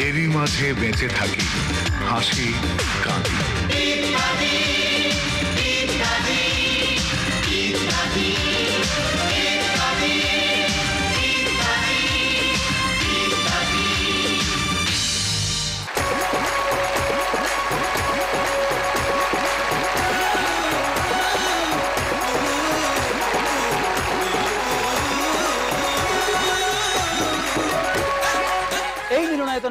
এরই মাঝে বেঁচে থাকি হাসি কাঁদি।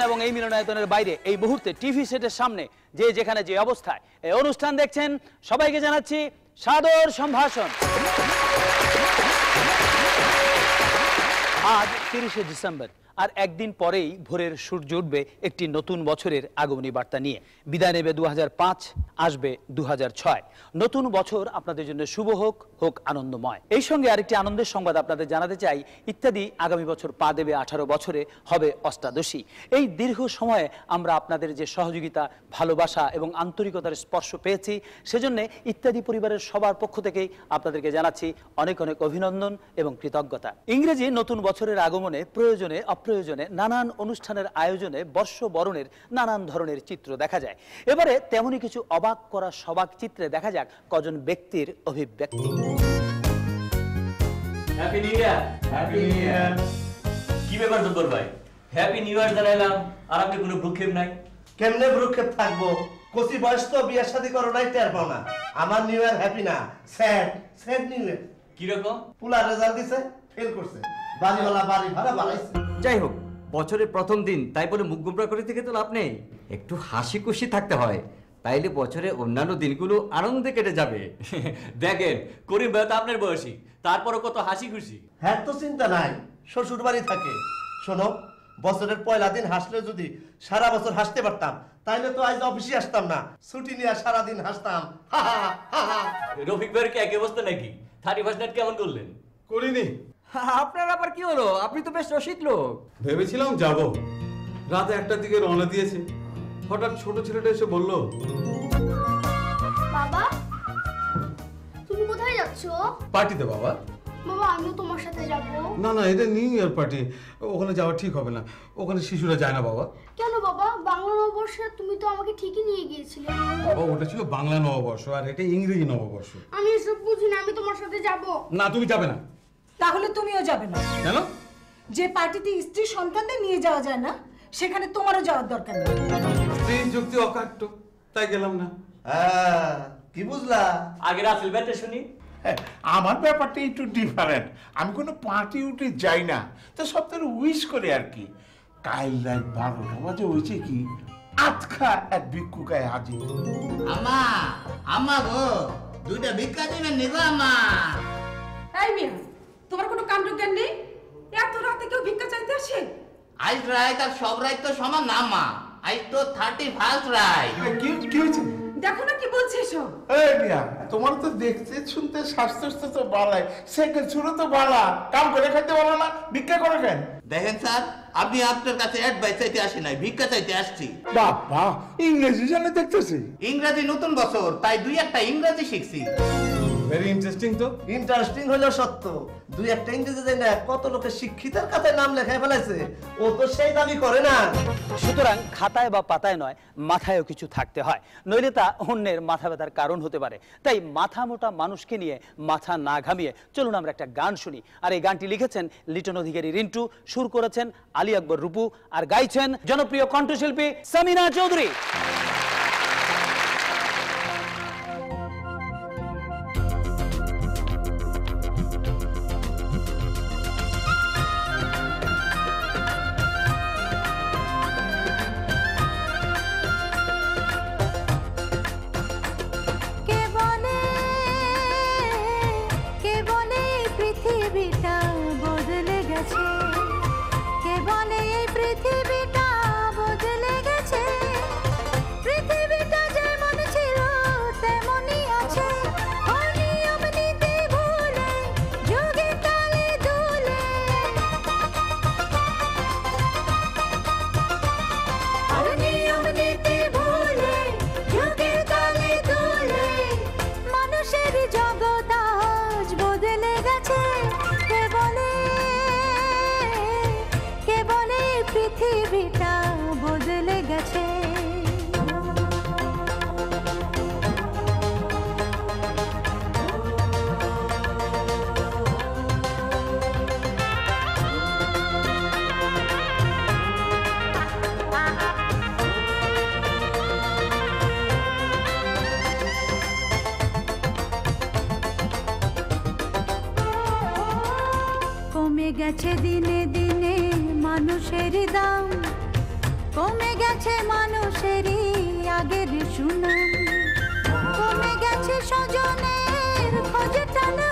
এবং এই মিলনায়তনের বাইরে এই মুহূর্তে টিভি সেটের সামনে যে যেখানে যে অবস্থায় এই অনুষ্ঠান দেখছেন সবাইকে জানাচ্ছি সাদর সম্ভাষণ। আজ 30শে ডিসেম্বর, আর একদিন পরেই ভোরের সূর্য উঠবে একটি নতুন বছরের আগমনী বার্তা নিয়ে। বিদায় নেবে 2005, আসবে 2006। নতুন বছর আপনাদের জন্য শুভ হোক, হোক আনন্দময়। এই সঙ্গে আরেকটি আনন্দের সংবাদ আপনাদের জানাতে চাই। ইত্যাদি আগামী বছর পা দেবে 18 বছরে, হবে অষ্টাদশী। এই দীর্ঘ সময়ে আমরা আপনাদের যে সহযোগিতা, ভালোবাসা এবং আন্তরিকতার স্পর্শ পেয়েছি, সেজন্য ইত্যাদি পরিবারের সবার পক্ষ থেকেই আপনাদেরকে জানাচ্ছি অনেক অনেক অভিনন্দন এবং কৃতজ্ঞতা। ইংরেজি নতুন বছরের আগমনে প্রয়োজনে অপ্রয়োজনে নানান অনুষ্ঠানের আয়োজনে বর্ষবরণের নানান ধরনের চিত্র দেখা যায়। এবারে তেমনই কিছু অবাক করা সবাক চিত্রে দেখা যাক কজন ব্যক্তির অভিব্যক্তি। হ্যাপি নিউ ইয়ার। হ্যাপি নিউ ইয়ার। কি ব্যাপার জব্বর ভাই, হ্যাপি নিউ ইয়ার জানাইলাম আর আপনি কোনো ভ্রুক্ষেপ নাই? কেমনে ভ্রুক্ষেপ থাকবো? কচি বয়স তো, বিয়ে শাদী করো নাই, টের পাও না। আমার নিউ ইয়ার হ্যাপি না, স্যাড স্যাড নিউ ইয়ার। কি রকম? পুলা রেজাল্ট দিছে, ফেল করছে, বাড়িওয়ালা বাড়ি ভাড়া বাড়াইছে। যাই হোক, বছরের প্রথম দিন, তাই বলে মুখ গোমরা করে থেকে তো লাভ নেই। একটু হাসি খুশি থাকতে হয়, তাইলে বছরে অন্যান্য দিনগুলো আনন্দে কেটে যাবে। দেখেন করিম ভাই তো আপনার বয়সী, তারপরও কত হাসি খুশি। হ্যাঁ তো চিন্তা নাই, শ্বশুর বাড়ি থাকে। শোনো, বছরের পয়লা দিন হাসলে যদি সারা বছর হাসতে পারতাম, তাইলে তো আজ অফিসে আসতাম না, ছুটি নিয়ে সারাদিন হাসতাম। রফিক ভাইয়ের কি একই অবস্থা নাকি? 31st নাইট কেমন করলেন? করিনি। আপনার আবার কি হলো? আপনি তো বেশ রসিক লোক। ভেবেছিলাম যাব, রাত 1টার দিকে রওনা দিয়েছি, হঠাৎ ছোট ছেলেটা এসে বলল, বাবা তুমি কোথায় যাচ্ছ? পার্টিতে। বাবা, বাবা আমিও তোমার সাথে যাব। না না, এটা নিউ ইয়ার পার্টি, ওখানে যাওয়া ঠিক হবে না, ওখানে শিশুরা যায় না। বাবা কেন বাবা? বাংলা নববর্ষে তুমি তো আমাকে ঠিকই নিয়ে গিয়েছিলে। বাবা, ওটা ছিল বাংলা নববর্ষ আর এটা ইংরেজি নববর্ষ। আমি এসব বুঝি না, আমি তোমার সাথে যাব না, তুমি যাবে না। তাহলে তুমিও যাবে না? কেন? যে পার্টিতে স্ত্রী সন্তানদের নিয়ে যাওয়া যায় না, সেখানে তোমারও যাওয়ার দরকার নেই। স্ত্রীর যুক্তি অকাট্য, তাই গেলাম না। কি বুঝলা? আগে রাসেল ভাইটা শুনি। আমার ব্যাপারটা একটু ডিফারেন্ট। আমি কোনো পার্টি উঠে যাই না, তো সপ্তাহে উইশ করে আর কি। কাল রাত 12টা বাজে হয়েছে কি, আতখা এক ভিক্ষুকায় হাজির। আমা আমা গো, দুইটা ভিক্ষা দিবেন নিগো আমা। এই মিয়া, তোমার কোনো কাণ্ড জ্ঞান নেই? এত রাতে কেউ ভিক্ষা চাইতে আসে? আজ রাত আর সব রাত তো সমান না মা, আজ তো 31st রাত। কি হয়েছে? দেখো না কি বলছে এসব। এই মিয়া, তোমার তো দেখতে শুনতে স্বাস্থ্য তো বালাই, সাইকেল ছুড়ে তো বালা, কাম করে খাইতে পারো না, ভিক্ষা করে খান। দেখেন স্যার, আমি আপনার কাছে অ্যাডভাইস চাইতে আসি নাই, ভিক্ষা চাইতে আসছি। বাবা, ইংরেজি জানে দেখতেছি। ইংরেজি নতুন বছর, তাই দুই একটা ইংরেজি শিখছি। ভেরি ইন্টারেস্টিং তো। ইন্টারেস্টিং হলো সত্য, দুই একটা ইংরেজি জানে না, কত লোকে শিক্ষিতের খাতায় নাম লেখায় ফেলাইছে, ও তো সেই দাবি করে না। সুতরাং খাতায় বা পাতায় নয়, মাথায়ও কিছু থাকতে হয়, নইলে তা অন্যের মাথা ব্যথার কারণ হতে পারে। তাই মাথা মোটা মানুষকে নিয়ে মাথা না ঘামিয়ে চলুন আমরা একটা গান শুনি। আর এই গানটি লিখেছেন লিটন অধিকারী রিন্টু, সুর করেছেন আলী আকবর রূপু, আর গাইছেন জনপ্রিয় কণ্ঠশিল্পী সামিনা চৌধুরী। পৃথিবীটা বদলে গেছে, গেছে দিনে দিনে মানুষের দাম, কমে গেছে মানুষেরই আগের সুনাম, কমে গেছে স্বজনের খোঁজে টানা,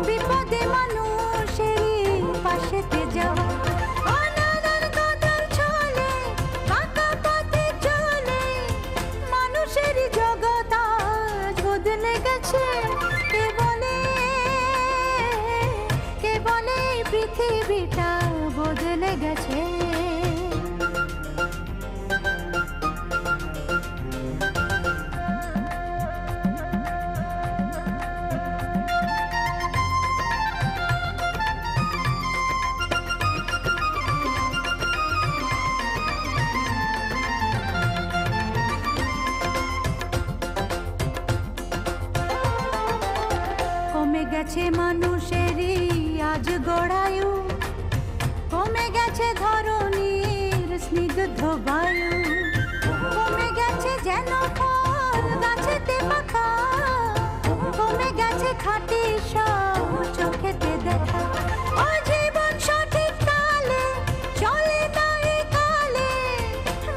বিপদে মানুষেরই পাশেতে যাওয়া, অনাদার কদর চলে বাঁকা পথে চলে, মানুষেরই জগৎ আজ বদলে গেছে। কে বলে পৃথিবীটা বদলে গেছে। কমে গেছে মানুষেরই আজ গড়ায়ু, কমে গেছে ধরণীর স্নিগ্ধ বায়ু, কমে গেছে যেন ফল গাছেতে পাকা, কমে গেছে খাঁটি সব চোখেতে দেখা, ও জীবন সঠিক কালে চলে নাই কালে,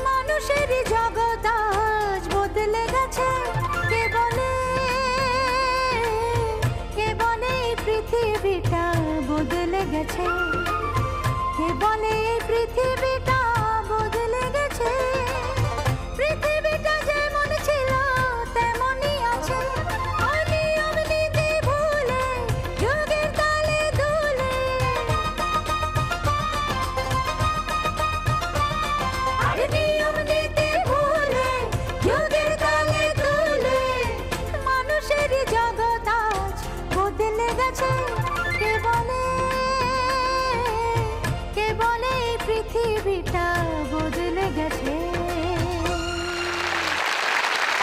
মানুষেরই জগৎ আজ বদলে গেছে। কে বলে পৃথিবীটা বদলে গেছে, কে বলে পৃথিবীটা বদলে গেছে। পৃথিবীটা যেমন ছিল তেমনই আছে, অনিয়ম নীতি ভুলে যুগের তালে দুলে, আর নিয়ম নীতি ভুলে যুগের তালে দুলে, মানুষেরই জগৎ আজ বদলে গেছে। কে বলে পৃথিবীটা বদলে গেছে।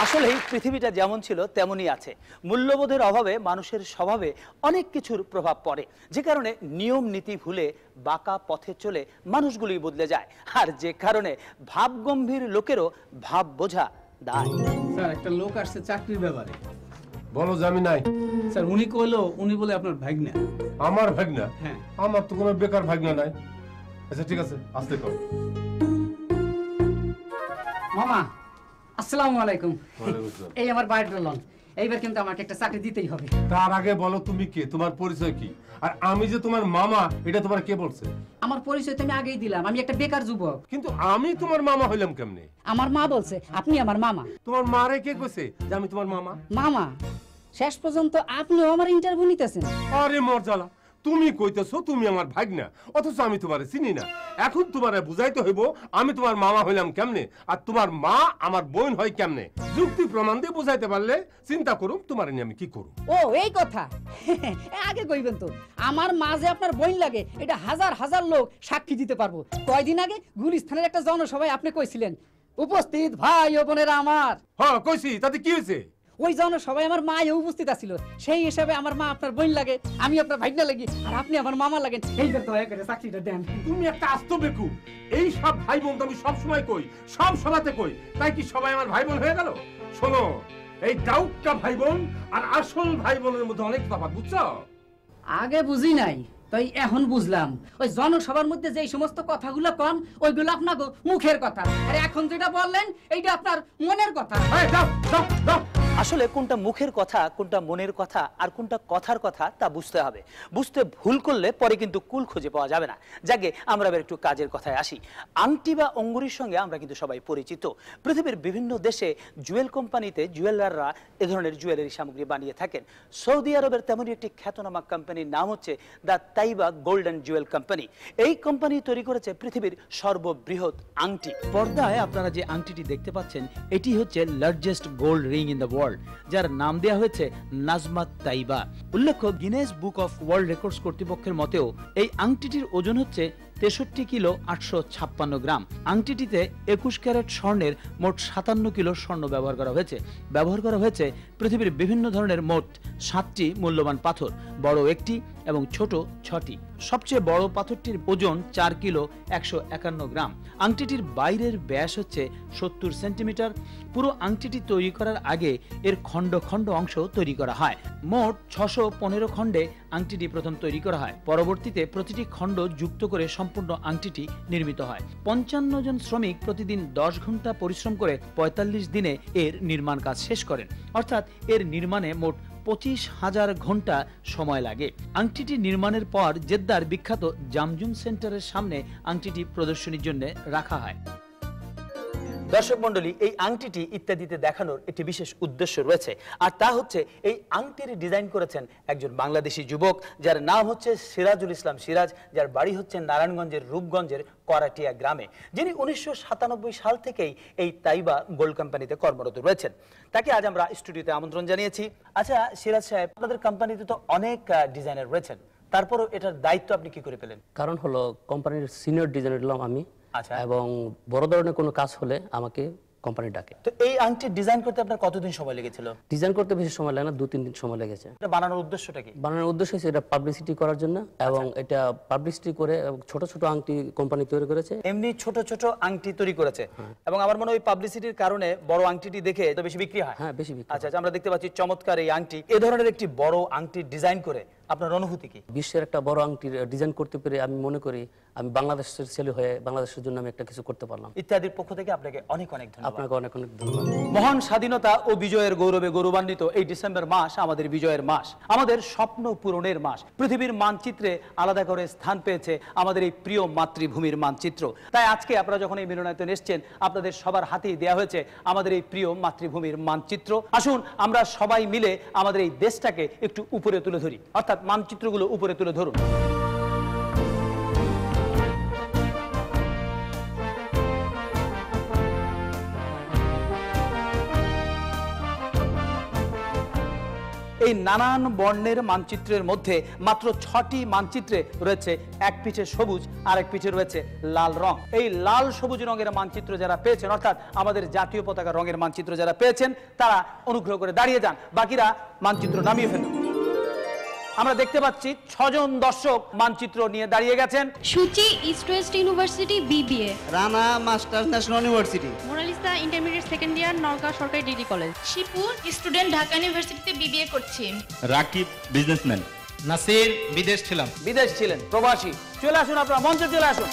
আসলে পৃথিবীটা যেমন ছিল তেমনই আছে। মূল্যবোধের অভাবে মানুষের স্বভাবে অনেক কিছুর প্রভাব পড়ে, যে কারণে নিয়ম নীতি ভুলে বাঁকা পথে চলে মানুষগুলি বদলে যায়, আর যে কারণে ভাবগম্ভীর লোকেরও ভাব বোঝা দায়। স্যার একটা লোক আসছে চাকরির ব্যাপারে। বলো জামি নাই। স্যার উনি কইলো উনি বলে আপনার ভাগনা। আমার ভাগনা? হ্যাঁ। আমার তো কোনো বেকার ভাগনা নাই। আচ্ছা ঠিক আছে, আসতে কও। মামা আসসালামু আলাইকুম। ওয়ালাইকুম আসসালাম। এই আমার বাড়ির লোন, এইবার কিন্তু আমাকে একটা চাকরি দিতেই হবে। তার আগে বলো তুমি কে, তোমার পরিচয় কি, আর আমি যে তোমার মামা এটা তোমার কে বলছে? আমার পরিচয় তো আমি আগেই দিলাম, আমি একটা বেকার যুবক। কিন্তু আমি তোমার মামা হইলাম কেমনে? আমার মা বলছে আপনি আমার মামা। তোমার মারে কে কইছে যে আমি তোমার মামা? মামা শেষ পর্যন্ত আপনিও আমার ইন্টারভিউ নিতেছেন। আরে মর্যাদা, তুমি কইতেছো তুমি আমার ভাগনা, অথচ আমি তোমারে চিনি না। এখন তোমারে বুঝাইতে হইব আমি তোমার মামা হইলাম কেমনে, আর তোমার মা আমার বোন হয় কেমনে। যুক্তি প্রমাণ দিয়ে বুঝাইতে পারলে চিন্তা করুম তোমার নিয়ে আমি কি করব। ও এই কথা আগে কইবেন তো। আমার মা যে আপনার বোন লাগে এটা হাজার হাজার লোক সাক্ষী দিতে পারবো। কয়দিন আগে গুলিস্তানের একটা জনসভায় আপনি কইছিলেন, উপস্থিত ভাই ও বোনেরা আমার। হ্যাঁ কইছি, তাতে কি হয়েছে? ওই জনসভায় আমার মা উপস্থিত আছিল, সেই হিসাবে আমার মা আপনার বোন লাগে, আমি আপনার ভাগনা লাগি, আর আপনি আমার মামা লাগেন। এইবার দয়া করে চাকরিটা দেন। তুমি একটা আস্ত বেকুব। এই সব ভাই বোন তো আমি সব সময় কই, সব সভাতে কই, তাই কি সবাই আমার ভাই বোন হয়ে গেল? শোনো, এই ডাউটটা ভাই বোন আর আসল ভাই বোনের মধ্যে অনেক তফাৎ, বুঝছো? আগে বুঝি নাই, তাই এখন বুঝলাম। ওই জনসভার মধ্যে যে সমস্ত কথাগুলো কন ওইগুলো আপনার মুখের কথা, আর এখন যেটা বললেন এইটা আপনার মনের কথা। আসলে কোনটা মুখের কথা, কোনটা মনের কথা, আর কোনটা কথার কথা তা বুঝতে হবে। বুঝতে ভুল করলে পরে কিন্তু কুল খুঁজে পাওয়া যাবে না। যাকে আমরা এবার একটু কাজের কথায় আসি। আংটি বা অঙ্গুরির সঙ্গে আমরা কিন্তু সবাই পরিচিত। পৃথিবীর বিভিন্ন দেশে জুয়েল কোম্পানিতে জুয়েলাররা এ ধরনের জুয়েলারি সামগ্রী বানিয়ে থাকেন। সৌদি আরবের তেমনই একটি খ্যাতনামা কোম্পানির নাম হচ্ছে the Taiba golden Jewel company. এই কোম্পানি তৈরি করেছে পৃথিবীর সর্ববৃহৎ আংটি। পর্দায় আপনারা যে আংটিটি দেখতে পাচ্ছেন এটি হচ্ছে largest gold ring in the world, যার নাম দেওয়া হয়েছে নাজমাত তাইবা। উল্লেখ্য Guinness book of world records কর্তৃপক্ষের মতেও এই আংটিটির ওজন হচ্ছে 63 কিলো 856 গ্রাম। আংটিটিতে 21 ক্যারেট স্বর্ণের মোট 57 কিলো স্বর্ণ ব্যবহার করা হয়েছে। ব্যবহার করা হয়েছে পৃথিবীর বিভিন্ন ধরনের মোট 7টি মূল্যবান পাথর, বড় একটি এবং ছোট 6টি। সবচেয়ে বড় পাথরটির ওজন 4 কিলো 151 গ্রাম। আংটিটির বাইরের ব্যাস হচ্ছে 70 সেন্টিমিটার। পুরো আংটিটি তৈরি করার আগে এর খণ্ড খণ্ড অংশ তৈরি করা হয়। মোট 615 খণ্ডে আংটিটি প্রথম তৈরি করা হয়। পরবর্তীতে প্রতিটি খণ্ড যুক্ত করে সম্পূর্ণ আংটিটি নির্মিত হয়। 55 জন শ্রমিক প্রতিদিন 10 ঘন্টা পরিশ্রম করে 45 দিনে এর নির্মাণ কাজ শেষ করেন। অর্থাৎ এর নির্মাণে মোট 25,000 ঘন্টা সময় লাগে। আংটিটি নির্মাণের পর জেদ্দার বিখ্যাত জামজুম সেন্টারের সামনে আংটিটি প্রদর্শনীর জন্য রাখা হয়। দর্শক মণ্ডলী, এই আংটিটি ইত্যাদিতে দেখানোর একটি বিশেষ উদ্দেশ্য রয়েছে, আর তা হচ্ছে এই আংটির ডিজাইন করেছেন একজন বাংলাদেশি যুবক, যার নাম হচ্ছে সিরাজুল ইসলাম সিরাজ, যার বাড়ি হচ্ছে নারায়ণগঞ্জের রূপগঞ্জের করাটিয়া গ্রামে, যিনি 1997 সাল থেকেই এই তাইবা গোল্ড কোম্পানিতে কর্মরত রয়েছেন। তাকে আজ আমরা স্টুডিওতে আমন্ত্রণ জানিয়েছি। আচ্ছা সিরাজ সাহেব, আপনাদের কোম্পানিতে তো অনেক ডিজাইনার রয়েছেন, তারপরও এটার দায়িত্ব আপনি কি করে পেলেন? কারণ হলো কোম্পানির সিনিয়র ডিজাইনার হলাম আমি, এবং বড় ধরনের কোনো কাজ হলে আমাকে কোম্পানি ডাকে। তো এই আংটি ডিজাইন করতে আপনার কতদিন সময় লেগেছিল? ডিজাইন করতে বেশি সময় লাগে না, 2-3 দিন সময় লেগেছে। এটা বানানোর উদ্দেশ্যটা কি? বানানোর উদ্দেশ্য হচ্ছে এটা পাবলিসিটি করার জন্য, এবং এটা পাবলিসিটি করে ছোট ছোট আংটি কোম্পানি তৈরি করেছে। এমনি ছোট ছোট আংটি তৈরি করেছে, এবং আমার মনে হয় পাবলিসিটির কারণে বড় আংটিটি দেখে তো বেশি বিক্রি হয়। হ্যাঁ, বেশি বিক্রি। আচ্ছা, আমরা দেখতে পাচ্ছি চমৎকার এই আংটি। এই ধরনের একটি বড় আংটি ডিজাইন করে আপনার অনুভূতি কি? বিশ্বের একটা বড় আংটি ডিজাইন করতে পেরে আমি মনে করি আমি বাংলাদেশের ছেলে হয়ে বাংলাদেশের জন্য আমি একটা কিছু করতে পারলাম। ইত্যাদির পক্ষ থেকে আপনাকে অনেক অনেক ধন্যবাদ। আপনাকে অনেক অনেক ধন্যবাদ। মহান স্বাধীনতা ও বিজয়ের গৌরবে গৌরবান্বিত এই ডিসেম্বর মাস আমাদের বিজয়ের মাস, আমাদের স্বপ্ন পূরণের মাস। পৃথিবীর মানচিত্রে আলাদা করে স্থান পেয়েছে আমাদের এই প্রিয় মাতৃভূমির মানচিত্র। তাই আজকে আপনারা যখন এই মিলনায়তনে এসেছেন, আপনাদের সবার হাতেই দেওয়া হয়েছে আমাদের এই প্রিয় মাতৃভূমির মানচিত্র। আসুন আমরা সবাই মিলে আমাদের এই দেশটাকে একটু উপরে তুলে ধরি, অর্থাৎ মানচিত্রগুলো উপরে তুলে ধরুন। এই নানান বর্ণের মানচিত্রের মধ্যে মাত্র 6টি মানচিত্রে রয়েছে এক পিঠে সবুজ, আর এক পিঠে রয়েছে লাল রং। এই লাল সবুজ রঙের মানচিত্র যারা পেয়েছেন, অর্থাৎ আমাদের জাতীয় পতাকা রঙের মানচিত্র যারা পেয়েছেন, তারা অনুগ্রহ করে দাঁড়িয়ে যান, বাকিরা মানচিত্র নামিয়ে ফেলুন। আমরা দেখতে পাচ্ছি 6 জন দর্শক মানচিত্র নিয়ে দাঁড়িয়ে গেছেন। Suchi East West University BBA, Rana masters National University, Monalisa intermediate second year Naogaon সরকারি degree college, Shipu student Dhaka ইউনিভার্সিটিতে বিবিএ করছি, রাকিব বিজনেসম্যান, নাসির বিদেশ ছিলেন প্রবাসী। চলে আসুন, আপনারা মঞ্চে চলে আসুন।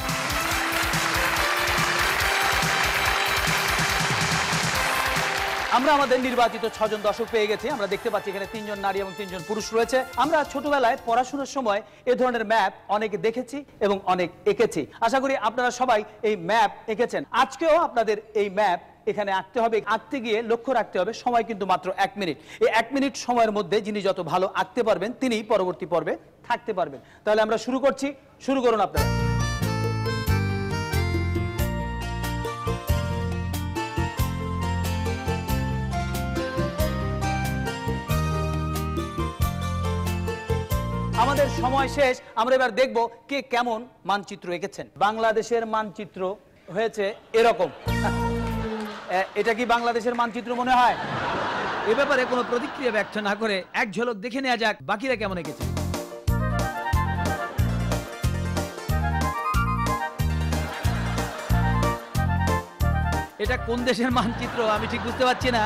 আমরা আমাদের নির্বাচিত 6 জন দর্শক পেয়ে গেছি। আমরা দেখতে পাচ্ছি এখানে 3 জন নারী এবং 3 জন পুরুষ রয়েছে। আমরা ছোটবেলায় পড়াশোনার সময় এ ধরনের ম্যাপ অনেক দেখেছি এবং অনেক এঁকেছি। আশা করি আপনারা সবাই এই ম্যাপ এঁকেছেন। আজকেও আপনাদের এই ম্যাপ এখানে আঁকতে হবে। আঁকতে গিয়ে লক্ষ্য রাখতে হবে সময় কিন্তু মাত্র 1 মিনিট। এই 1 মিনিট সময়ের মধ্যে যিনি যত ভালো আঁকতে পারবেন তিনি পরবর্তী পর্বে থাকতে পারবেন। তাহলে আমরা শুরু করছি। শুরু করুন আপনারা। আমাদের সময় শেষ। আমরা এবার দেখব কে কেমন মানচিত্র এঁকেছেন। বাংলাদেশের মানচিত্র হয়েছে এরকম। এটা কি বাংলাদেশের মানচিত্র মনে হয়? এ ব্যাপারে কোনো প্রতিক্রিয়া ব্যক্ত না করে এক ঝলক দেখে নেওয়া যাক বাকিরা কেমন এঁকেছে। এটা কোন দেশের মানচিত্র আমি ঠিক বুঝতে পারছি না।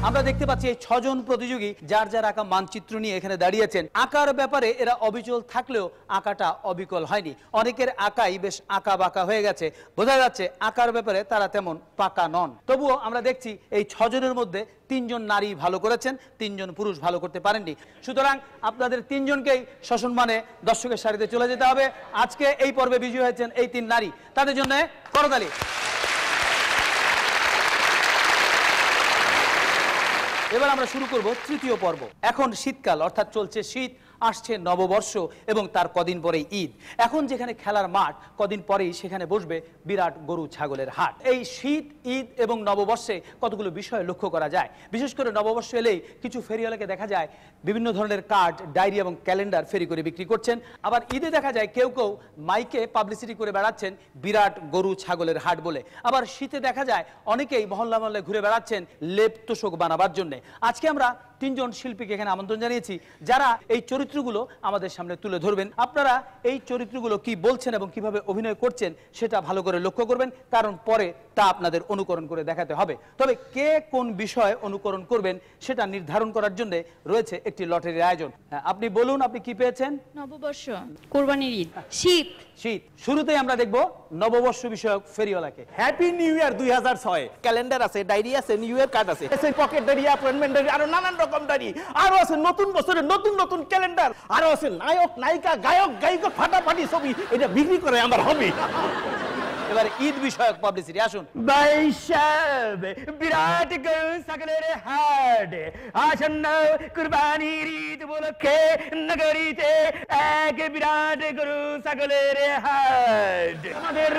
আমরা দেখতে পাচ্ছি এই 6 জন প্রতিযোগী যার যার আঁকা মানচিত্র নিয়ে এখানে দাঁড়িয়েছেন। আঁকার ব্যাপারে এরা অবিচল থাকলেও আঁকাটা অবিকল হয়নি। অনেকের আঁকাই বেশ আঁকা বাঁকা হয়ে গেছে, বোঝা যাচ্ছে আঁকার ব্যাপারে তারা তেমন পাকা নন। তবুও আমরা দেখছি এই 6 জনের মধ্যে 3 জন নারী ভালো করেছেন, 3 জন পুরুষ ভালো করতে পারেননি। সুতরাং আপনাদের 3 জনকেই সসম্মানে দর্শকের সারিতে চলে যেতে হবে। আজকে এই পর্বে বিজয়ী হয়েছেন এই 3 নারী, তাদের জন্য করতালি। এবার আমরা শুরু করব তৃতীয় পর্ব। এখন শীতকাল, অর্থাৎ চলছে শীত, আসছে নববর্ষ এবং তার কদিন পরেই ঈদ। এখন যেখানে খেলার মাঠ, কদিন পরেই সেখানে বসবে বিরাট গরু ছাগলের হাট। এই শীত, ঈদ এবং নববর্ষে কতগুলো বিষয় লক্ষ্য করা যায়। বিশেষ করে নববর্ষ এলেই কিছু ফেরিওয়ালাকে দেখা যায় বিভিন্ন ধরনের কার্ড, ডায়েরি এবং ক্যালেন্ডার ফেরি করে বিক্রি করছেন। আবার ঈদে দেখা যায় কেউ কেউ মাইকে পাবলিসিটি করে বেড়াচ্ছেন বিরাট গরু ছাগলের হাট বলে। আবার শীতে দেখা যায় অনেকেই মহল্লা মহল্লায় ঘুরে বেড়াচ্ছেন লেপ তোষক বানাবার জন্য। আজকে আমরা তিনজন শিল্পীকে এখানে আমন্ত্রণ জানিয়েছি, যারা এই চরিত্রগুলো আমাদের সামনে তুলে ধরবেন। আপনারা এই চরিত্রগুলো কি বলছেন এবং কিভাবে অভিনয় করছেন সেটা ভালো করে লক্ষ্য করবেন, কারণ পরে তা আপনাদের অনুকরণ করে দেখাতে হবে। তবে কে কোন বিষয় অনুকরণ করবেন সেটা নির্ধারণ করার জন্য রয়েছে একটি লটারির আয়োজন। আপনি বলুন, আপনি কি পেয়েছেন? নববর্ষ, কোরবানির ঈদ, শীত। শীত। শুরুতেই আমরা দেখব নববর্ষ বিষয়ক ফেরিওয়ালাকে। Happy new year 2006। ক্যালেন্ডার আছে, ডায়েরি আছে, নিউ ইয়ার কার্ড আছে, পকেট ডায়েরি, অ্যাপয়েন্টমেন্ট ডায়েরি, আরো নানান রকম ডায়েরি। আরো আছে নতুন বছরের নতুন নতুন ক্যালেন্ডার। আরো আছে নায়ক নায়িকা গায়ক গায়িকা ফাটাফাটি ছবি। এটা বিক্রি করে আমার হবি। এবারে ঈদ বিষয়ক পাবলিসিটি আসুন। বৈশাখ বিরাট গরু ছাগলের হাট, আসন্ন কুরবানির ঈদ উপলক্ষে নগরীতে এক বিরাট গরু ছাগলের হাট। আমাদের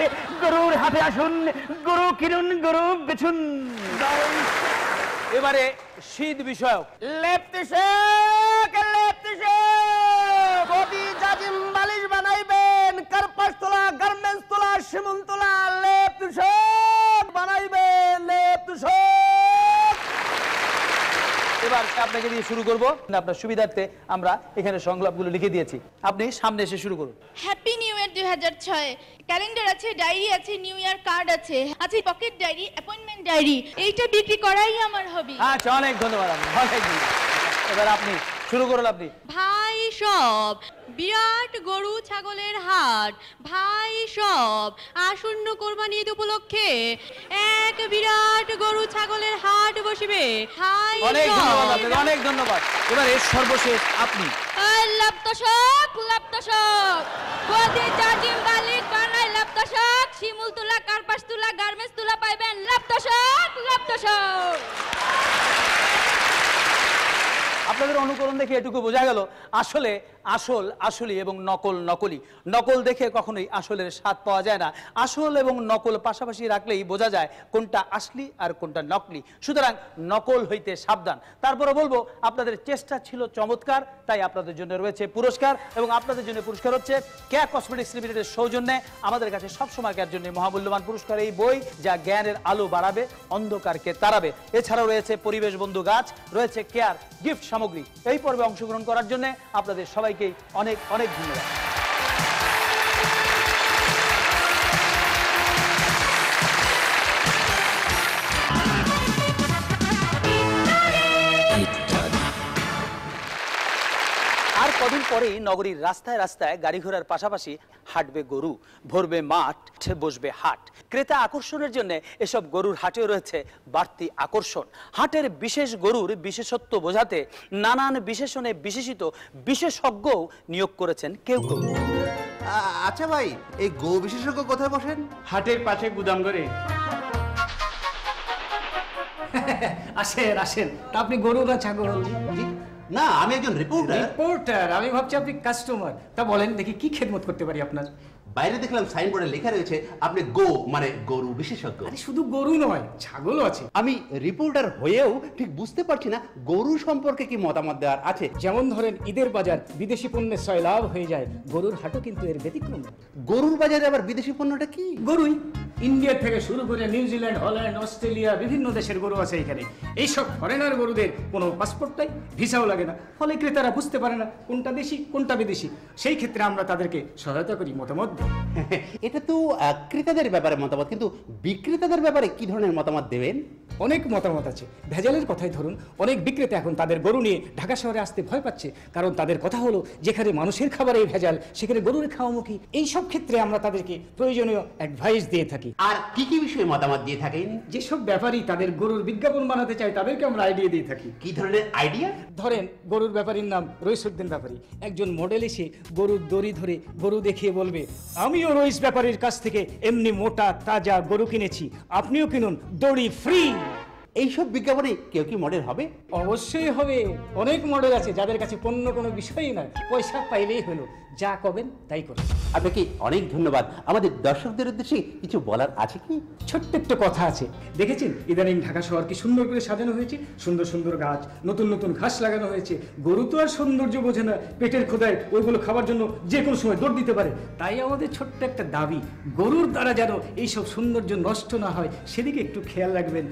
গরুর হাটে আসুন, গরু কিনুন, গরু বেচুন। এবারে শীত বিষয়ক। বডি জাজিম বালিশ বানাইবেন, কার্পাস তোলা, গার্মেন্টস তোলা, শিমুল তোলা, লেপ তুষক বানাইবেন, লেপ তুষক। এবার আপনাকে দিয়ে শুরু করব। আপনার সুবিধার্থে আমরা এখানে সংলাপগুলো লিখে দিয়েছি, আপনি সামনে এসে শুরু করুন। Happy new year 2006। ক্যালেন্ডার আছে, ডায়েরি আছে, নিউ ইয়ার কার্ড আছে, আছে পকেট ডায়েরি, অ্যাপয়েন্টমেন্ট ডায়েরি। এইটা বিক্রি করাই আমার হবি। আচ্ছা, অনেক ধন্যবাদ, অনেক ধন্যবাদ। এবার আপনি শুরু করুন। আপনি। ভাই সব বিরাট গরু ছাগলের হাট, ভাই সব আসন্ন কোরবানি ঈদ উপলক্ষে এক বিরাট গরু ছাগলের হাট বসিবে। ভাই অনেক ধন্যবাদ আপনাকে, অনেক ধন্যবাদ। এবার এর সর্বশেষ আপনি। লাপ্তশক লাপ্তশক, বডি জাজিম বালিশ বানাই লাপ্তশক, শিমুল তুলা, কার্পাস তুলা, গার্মেন্টস তুলা পাইবেন লাপ্তশক লাপ্তশক। আপনাদের অনুকরণ দেখে এটুকু বোঝা গেল আসলে আসল আসলি এবং নকল নকলি। নকল দেখে কখনোই আসলের স্বাদ পাওয়া যায় না। আসল এবং নকল পাশাপাশি রাখলেই বোঝা যায় কোনটা আসলি আর কোনটা নকলি। সুতরাং নকল হইতে সাবধান। তারপরে বলবো, আপনাদের চেষ্টা ছিল চমৎকার, তাই আপনাদের জন্য রয়েছে পুরস্কার। এবং আপনাদের জন্য পুরস্কার হচ্ছে কেয়া কসমেটিক্স লিমিটেডের সৌজন্যে আমাদের কাছে সবসময়কার জন্য মহামূল্যবান পুরস্কার এই বই, যা জ্ঞানের আলো বাড়াবে, অন্ধকারকে তাড়াবে। এছাড়াও রয়েছে পরিবেশ বন্ধু গাছ, রয়েছে কেয়ার গিফট সামগ্রী। এই পর্বে অংশগ্রহণ করার জন্য আপনাদের সবাইকে অনেক অনেক ধন্যবাদ। আর কদিন পরেই নগরীর রাস্তায় রাস্তায় গাড়ি ঘোড়ার পাশাপাশি হাঁটবে গরু, ভরবে মাঠ, বসবে হাট। ক্রেতা আকর্ষণের জন্য এসব গরুর হাটেও রয়েছে বাড়তি আকর্ষণ। হাটের বিশেষ গরুর বিশেষত্ব বোঝাতে নানান বিশেষণে বিশেষিত বিশেষজ্ঞও নিয়োগ করেছেন কেউ কেউ। আচ্ছা ভাই, এই গো বিশেষজ্ঞ কোথায় বসেন? হাটের পাশে গুদাম ঘরে। আসেন আসেন। তা আপনি গরু না ছাগল? না, আমি একজন রিপোর্টার। রিপোর্টার? আমি ভাবছি আপনি কাস্টমার। তা বলেন দেখি কি খেদমত করতে পারি আপনার? বাইরে দেখলাম সাইনবোর্ডে লেখা রয়েছে আপনি গো মানে গরু বিশেষজ্ঞ। আরে শুধু গরু নয়, ছাগলও আছে। আমি রিপোর্টার হয়েও ঠিক বুঝতে পারছি না গরু সম্পর্কে কি মতামত দেওয়ার আছে। যেমন ধরেন ঈদের বাজার বিদেশি পণ্যের সয়লাভ হয়ে যায়, গরুর হাটও কিন্তু এর ব্যতিক্রম। গরুর বাজারে আবার বিদেশি পণ্যটা কি? গরুই। ইন্ডিয়া থেকে শুরু করে নিউজিল্যান্ড, হল্যান্ড, অস্ট্রেলিয়া বিভিন্ন দেশের গরু আছে এখানে। এইসব ফরেনার গরুদের কোনো পাসপোর্ট নাই, ভিসাও লাগে না, ফলে ক্রেতারা বুঝতে পারে না কোনটা দেশি কোনটা বিদেশি। সেই ক্ষেত্রে আমরা তাদেরকে সহায়তা করি, মতামত দিই। এটা তো ক্রেতাদের ব্যাপারে মতামত, কিন্তু বিক্রেতাদের ব্যাপারে কি ধরনের মতামত দেবেন? অনেক মতামত আছে। ভেজালের কথাই ধরুন, অনেক বিক্রেতা এখন তাদের গরু নিয়ে ঢাকা শহরে আসতে ভয় পাচ্ছে, কারণ তাদের কথা হলো যেখানে মানুষের খাবারে ভেজাল সেখানে গরুর খাওয়ামুখী। এইসব ক্ষেত্রে আমরা তাদেরকে প্রয়োজনীয় অ্যাডভাইস দিয়ে থাকি। আর কি কি বিষয়ে মতামত দিয়ে থাকেন? যেসব ব্যাপারী তাদের গরুর বিজ্ঞাপন বানাতে চায় তাদেরকে আমরা আইডিয়া দিয়ে থাকি। কি ধরনের আইডিয়া? ধরেন গরুর ব্যাপারীর নাম রইসুদ্দিন ব্যাপারী। একজন মডেল এসে গরুর দড়ি ধরে গরু দেখিয়ে বলবে, আমিও রইস ব্যাপারীর কাছ থেকে এমনি মোটা তাজা গরু কিনেছি, আপনিও কিনুন, দড়ি ফ্রি। এইসব বিজ্ঞাপনে কেউ কি মডেল হবে? অবশ্যই হবে। অনেক মডেল আছে যাদের কাছে পণ্য কোনো বিষয়ই নয়, পয়সা পাইলেই হলো, যা করবেন তাই করবেন। আপনাকে অনেক ধন্যবাদ। আমাদের দর্শকদের উদ্দেশ্যে কিছু বলার আছে কি? ছোট্ট একটা কথা আছে। দেখেছেন ইদানিং ঢাকা শহর কি সুন্দর করে সাজানো হয়েছে, সুন্দর সুন্দর গাছ, নতুন নতুন ঘাস লাগানো হয়েছে। গরু তো আর সৌন্দর্য বোঝে না, পেটের খোদায় ওইগুলো খাবার জন্য যে কোনো সময় দৌড় দিতে পারে। তাই আমাদের ছোট্ট একটা দাবি, গরুর দ্বারা যেন এইসব সৌন্দর্য নষ্ট না হয় সেদিকে একটু খেয়াল রাখবেন।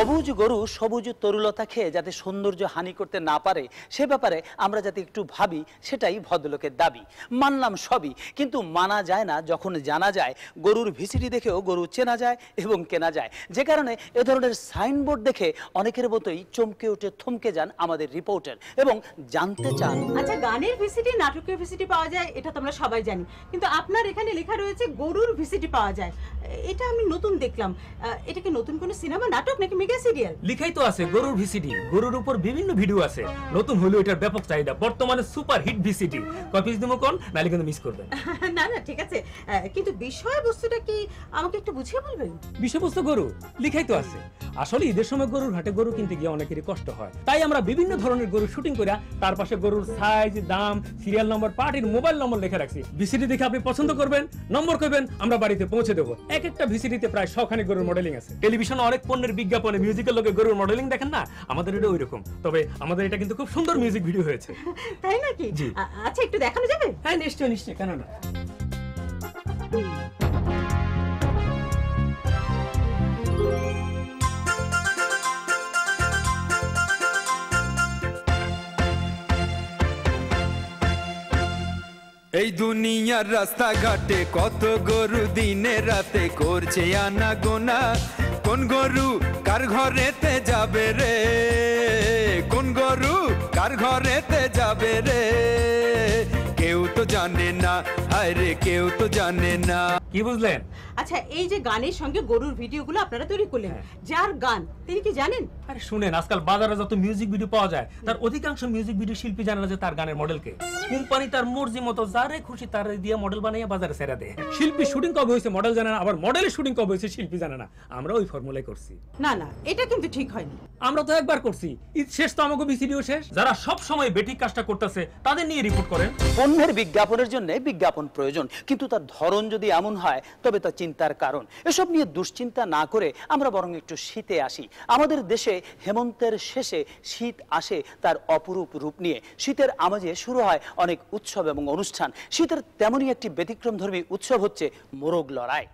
অবুজ গরু সবুজ তরুলতা খেয়ে যাতে সৌন্দর্য হানি করতে না পারে সে ব্যাপারে আমরা যাতে একটু ভাবি, সেটাই ভদ্রলোকের দাবি। মানলাম সবই, কিন্তু মানা যায় না যখন জানা যায় গরুর ভিসিডি দেখেও গরু চেনা যায় এবং কেনা যায়। যে কারণে এ ধরনের সাইনবোর্ড দেখে অনেকের মতোই চমকে উঠে থমকে যান আমাদের রিপোর্টার এবং জানতে চান। আচ্ছা, গানের ভিসিডি, নাটকের ভিসিডি পাওয়া যায়, এটা তো আমরা সবাই জানি, কিন্তু আপনার এখানে লেখা রয়েছে গরুর ভিসিডি পাওয়া যায়। এটা আমি নতুন দেখলাম। এটা কি নতুন কোনো সিনেমা, নাটক নাকি মেগা সিরিয়াল? লিখাই তো আছে গরুর ভিসিডি, গরুর উপর বিভিন্ন ভিডিও আছে। নতুন হলেও এটার ব্যাপক চাহিদা, বর্তমানে সুপার হিট ভিসিডি। কপিস দিমো কোন, নালে কিন্তু মিস করবেন। না না, ঠিক আছে, কিন্তু বিষয়বস্তুটা কি আমাকে একটু বুঝিয়ে বলবেন? বিষয়বস্তু গরু, লিখাই তো আছে। আসলে ঈদের সময় গরুর হাটে গরু কিনতে গিয়ে অনেকেরই কষ্ট হয়, তাই আমরা বিভিন্ন ধরনের গরু শুটিং করে তার পাশে গরুর সাইজ, দাম, সিরিয়াল নম্বর, পার্টির মোবাইল নম্বর লেখা রাখছি। ভিসিডি দেখে আপনি পছন্দ করবেন, নম্বর করবেন, আমরা বাড়িতে পৌঁছে দেবো। এক একটা ভিসিডিতে প্রায় 100 খানি গরুর মডেলিং আছে। টেলিভিশনে অনেক পণ্যের বিজ্ঞাপনে মিউজিকের লোকে গরুর মডেলিং দেখেন না, আমাদের এটা ওই রকম। তবে আমাদের এটা কিন্তু খুব সুন্দর মিউজিক ভিডিও হয়েছে। তাই নাকি? আচ্ছা, একটু দেখানো যাবে? হ্যাঁ, নিশ্চয়ই নিশ্চয়ই, কেন না। এই দুনিয়ার রাস্তাঘাটে কত গরু দিনে রাতে করছে আনাগোনা। কোন গরু কার ঘরেতে যাবে রে, কোন গরু কার ঘরেতে যাবে রে, কেউ তো জানে না, হায় রে কেউ তো জানে না। কি বুঝলেন? আচ্ছা, এই যে গানের সঙ্গে গরুর ভিডিওগুলো আপনারা তৈরি করলেন, যার গান তিনি কি জানেন? আরে শুনেন, আজকাল বাজারে যত মিউজিক ভিডিও পাওয়া যায় তার অধিকাংশ মিউজিক ভিডিও শিল্পী জানে না যে তার গানের মডেলকে। কোম্পানি তার মর্জি মতো যারে খুশি তারে দিয়ে মডেল বানিয়ে বাজারে ছেড়ে দেয়। শিল্পী শুটিং কবে হয়েছে মডেল জানে না, আবার মডেলের শুটিং কবে হয়েছে শিল্পী জানে না। আমরা ওই ফর্মুলাই করছি। না না, এটা কিন্তু ঠিক হয়নি। আমরা তো একবার করছি, ঈদ শেষ তো আমাকে ভিসিডিও শেষ। যারা সব সময় বেঠিক কাজটা করতেছে তাদের নিয়ে রিপোর্ট করেন। পণ্যের বিজ্ঞাপনের জন্য বিজ্ঞাপন প্রয়োজন, কিন্তু তার ধরন যদি এমন হয় তবে তা চিন্তার কারণ। এসব নিয়ে দুশ্চিন্তা না করে আমরা বরং একটু শীতে আসি। আমাদের দেশে হেমন্তের শেষে শীত আসে তার অপরূপ রূপ নিয়ে। শীতের আমেজে শুরু হয় অনেক উৎসব এবং অনুষ্ঠান। শীতের তেমনই একটি ব্যতিক্রমধর্মী উৎসব হচ্ছে মোরগ লড়াই।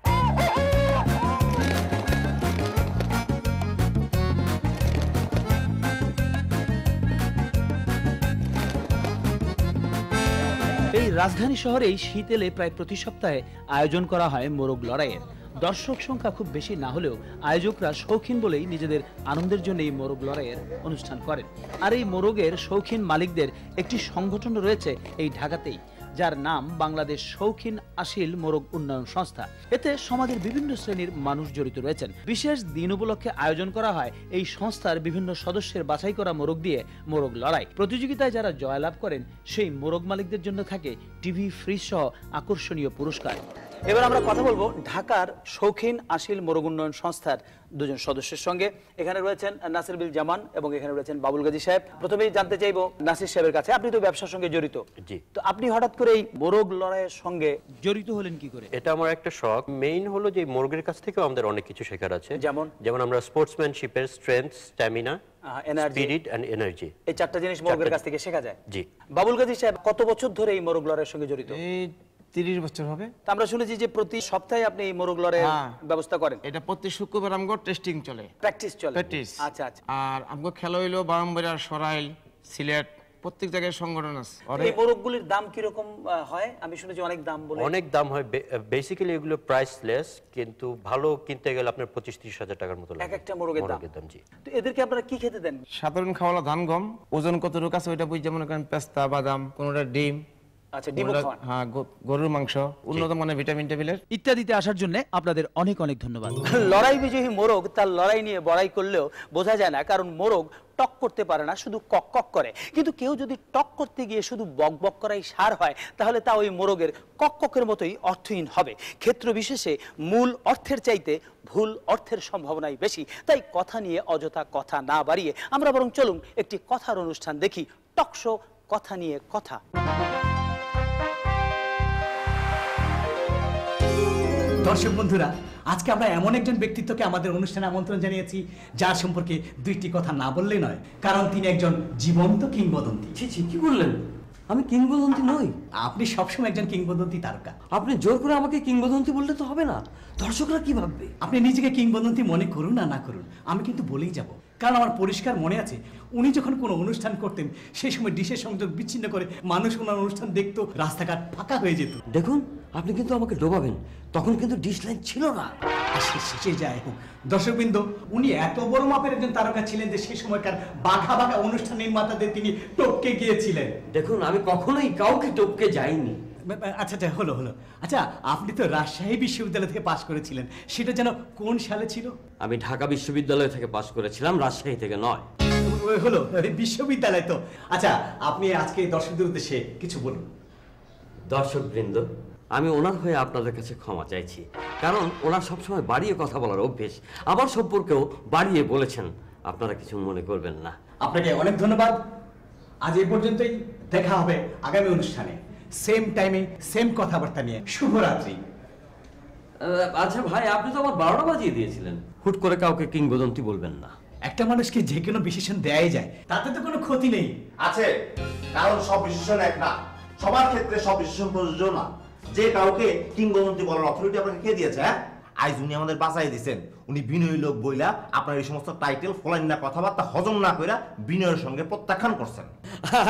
এই রাজধানী শহরে এই শীত এলে প্রায় প্রতি সপ্তাহে আয়োজন করা হয় মোরগ লড়াইয়ের। দর্শক সংখ্যা খুব বেশি না হলেও আয়োজকরা শৌখিন বলেই নিজেদের আনন্দের জন্য এই মোরগ লড়াইয়ের অনুষ্ঠান করেন। আর এই মোরগের শৌখিন মালিকদের একটি সংগঠন রয়েছে এই ঢাকাতেই, যার নাম বাংলাদেশ শৌখিন আসিল মোরগ উন্নয়ন সংস্থা। এতে সমাজের বিভিন্ন শ্রেণীর মানুষ জড়িত রয়েছেন। বিশেষ দিন উপলক্ষে আয়োজন করা হয় এই সংস্থার বিভিন্ন সদস্যের বাছাই করা মোরগ দিয়ে মোরগ লড়াই। প্রতিযোগিতায় যারা জয়লাভ করেন সেই মোরগ মালিকদের জন্য থাকে টিভি ফ্রিজ সহ আকর্ষণীয় পুরস্কার। এবার আমরা কথা বলবো ঢাকার শৌখিন আসিল মোরগ উন্নয়ন সংস্থার দুজন সদস্যের সঙ্গে। এখানে রয়েছেন নাসির বিল জামান এবং এখানে রয়েছেন বাবুল গাজী সাহেব। প্রথমেই জানতে চাইবো নাসির সাহেবের কাছে, আপনি তো ব্যবসার সঙ্গে জড়িত। জি। তো আপনি হঠাৎ করে এই মোরগ লড়াইয়ের সঙ্গে জড়িত হলেন কি করে? এটা আমার একটা শখ। মেইন হলো যে মোরগের কাছ থেকে আমাদের অনেক কিছু শেখার আছে। যেমন আমরা স্পোর্টসম্যানশিপের strength, stamina, spirit and energy, এই চারটা জিনিস মোরগের কাছ থেকে শেখা যায়। জি। বাবুল গাজী সাহেব কত বছর ধরে এই মোরগ লড়াইয়ের সঙ্গে জড়িত? 30 বছর হবে। আমরা শুনেছি যে প্রতি সপ্তাহে আপনি এই মোরগ লড়াইয়ের ব্যবস্থা করেন। এটা প্রতি শুক্রবার আমগো টেস্টিং চলে, প্র্যাকটিস চলে। প্র্যাকটিস। আচ্ছা আচ্ছা। আর আমগো খেলা হইলো বারামবাড়া, সরাইল, সিলেট, প্রত্যেক জায়গায় সংগঠন আছে। এই মোরগগুলির দাম কি রকম হয়? আমি শুনেছি অনেক দাম বলে। অনেক দাম হয়। বেসিক্যালি এগুলো প্রাইসলেস, কিন্তু ভালো কিনতে গেলে আপনার 25-30 হাজার টাকার মতো লাগে এক একটা মোরগের দাম। জি। তো এদেরকে আপনারা কি খেতে দেন? সাধারণ খাওয়ালা ধান গম, ওজন কতটুকু আছে ওইটা বুঝে মনে করেন পেস্তা, বাদাম, কোনটা ডিম। আচ্ছা, ডিম খাওয়ান। হ্যাঁ, গরুর মাংস, উন্নত মানের ভিটামিন টেবিলের ইত্যাদিতে আসার জন্য আপনাদের অনেক অনেক ধন্যবাদ। লড়াই বিজয়ী মোরগ তার লড়াই নিয়ে বড়াই করলেও বোঝা যায় না, কারণ মোরগ টক করতে পারে না, শুধু কক কক করে। কিন্তু কেউ যদি টক করতে গিয়ে শুধু বক বক করাই সার হয়, তাহলে তা ওই মোরগের কক ককের মতোই অর্থহীন হবে। ক্ষেত্র বিশেষে মূল অর্থের চাইতে ভুল অর্থের সম্ভাবনাই বেশি। তাই কথা নিয়ে অযথা কথা না বাড়িয়ে আমরা বরং চলুন একটি কথার অনুষ্ঠান দেখি, টক শো কথা নিয়ে কথা। দর্শক বন্ধুরা, আজকে আমরা এমন একজন ব্যক্তিত্বকে আমাদের অনুষ্ঠানে আমন্ত্রণ জানিয়েছি যার সম্পর্কে দুইটি কথা না বললেই নয়, কারণ তিনি একজন জীবন্ত কিংবদন্তি। কি বললেন? আমি কিংবদন্তি নই। আপনি সবসময় একজন কিংবদন্তি তারকা। আপনি জোর করে আমাকে কিংবদন্তি বললে তো হবে না, দর্শকরা কি ভাববে? আপনি নিজেকে কিংবদন্তি মনে করুন আর না করুন, আমি কিন্তু বলেই যাব। কারণ আমার পরিষ্কার মনে আছে, উনি যখন কোনো অনুষ্ঠান করতেন সেই সময় ডিশের সংযোগ বিচ্ছিন্ন করে মানুষ ওনার অনুষ্ঠান দেখতো, রাস্তাঘাট ফাঁকা হয়ে যেত। দেখুন, আপনি কিন্তু আমাকে ডোবাবেন, তখন কিন্তু ডিশ লাইন ছিল না। সে যাই হোক দর্শকবৃন্দ, উনি এত বড় মাপের একজন তারকা ছিলেন যে সেই সময়কার বাঘা বাঘা অনুষ্ঠান নির্মাতাদের তিনি টপকে গিয়েছিলেন। দেখুন, আমি কখনোই কাউকে টপকে যাইনি। আচ্ছা আচ্ছা, হলো হলো। আচ্ছা, আপনি তো রাজশাহী বিশ্ববিদ্যালয় থেকে পাশ করেছিলেন, সেটা যেন কোন সালে ছিল? আমি ঢাকা বিশ্ববিদ্যালয় থেকে পাশ করেছিলাম, রাজশাহী থেকে নয়। হলো বিশ্ববিদ্যালয় তো। আচ্ছা, আপনি আজকে দর্শকদের উদ্দেশ্যে কিছু বলুন। দর্শকবৃন্দ, আমি ওনার হয়ে আপনাদের কাছে ক্ষমা চাইছি, কারণ ওনার সবসময় বাড়িয়ে কথা বলার অভ্যেস। আমার সম্পর্কেও বাড়িয়ে বলেছেন, আপনারা কিছু মনে করবেন না। আপনাকে অনেক ধন্যবাদ। আজ এই পর্যন্তই, দেখা হবে আগামী অনুষ্ঠানে সেম টাইমে সেম কথাবার্তা নিয়ে। শুভরাত্রি। আচ্ছা ভাই, আপনি তো আমার 12টা বাজিয়ে দিয়েছিলেন। হুট করে কাউকে কিংবদন্তি বলবেন না। একটা মানুষকে যে কোনো বিশেষণ দেয়াই যায়, তাতে তো কোনো ক্ষতি নেই। আছে, কারণ সব বিশেষণ এক না, সবার ক্ষেত্রে সব বিশেষণ প্রযোজ্য না। যে কাউকে কিংবদন্তি বলার অথরিটি আপনাকে কে দিয়েছে? হ্যাঁ, আজ উনি আমাদের বাঁচাই দিচ্ছেন। উনি বিনয়ী লোক বইলা আপনার এই সমস্ত টাইটেল ফলাইন না, কথাবার্তা হজম না কইরা বিনয়ের সঙ্গে প্রত্যাখ্যান করছেন।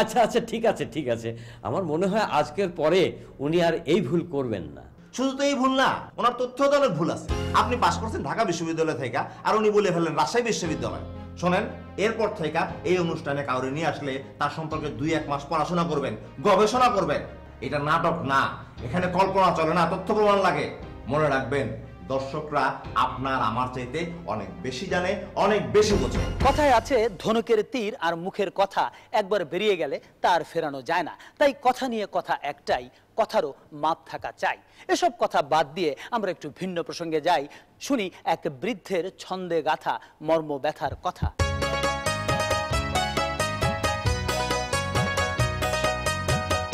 আচ্ছা আচ্ছা, ঠিক আছে ঠিক আছে, আমার মনে হয় আজকের পরে উনি আর এই ভুল করবেন না। শুধু তো এই ভুল না, ওনার তথ্যও তো অনেক ভুল আছে। আপনি পাশ করছেন ঢাকা বিশ্ববিদ্যালয় থেকে, আর উনি বলে ফেললেন রাজশাহী বিশ্ববিদ্যালয়। শোনেন, এরপর থেকে এই অনুষ্ঠানে কাউরে নিয়ে আসলে তার সম্পর্কে 2-1 মাস পড়াশোনা করবেন, গবেষণা করবেন। এটা নাটক না, এখানে কল্পনা চলে না, তথ্য প্রমাণ লাগে। মনে রাখবেন, দর্শকরা আপনার আমার চাইতে অনেক বেশি জানে, অনেক বেশি বোঝে। কথায় আছে, ধনুকের তীর আর মুখের কথা একবার বেরিয়ে গেলে তার ফেরানো যায় না। তাই কথা নিয়ে কথা একটাই, কথারও মাপ থাকা চাই। এসব কথা বাদ দিয়ে আমরা একটু ভিন্ন প্রসঙ্গে যাই, শুনি এক বৃদ্ধের ছন্দে গাথা মর্ম ব্যথার কথা।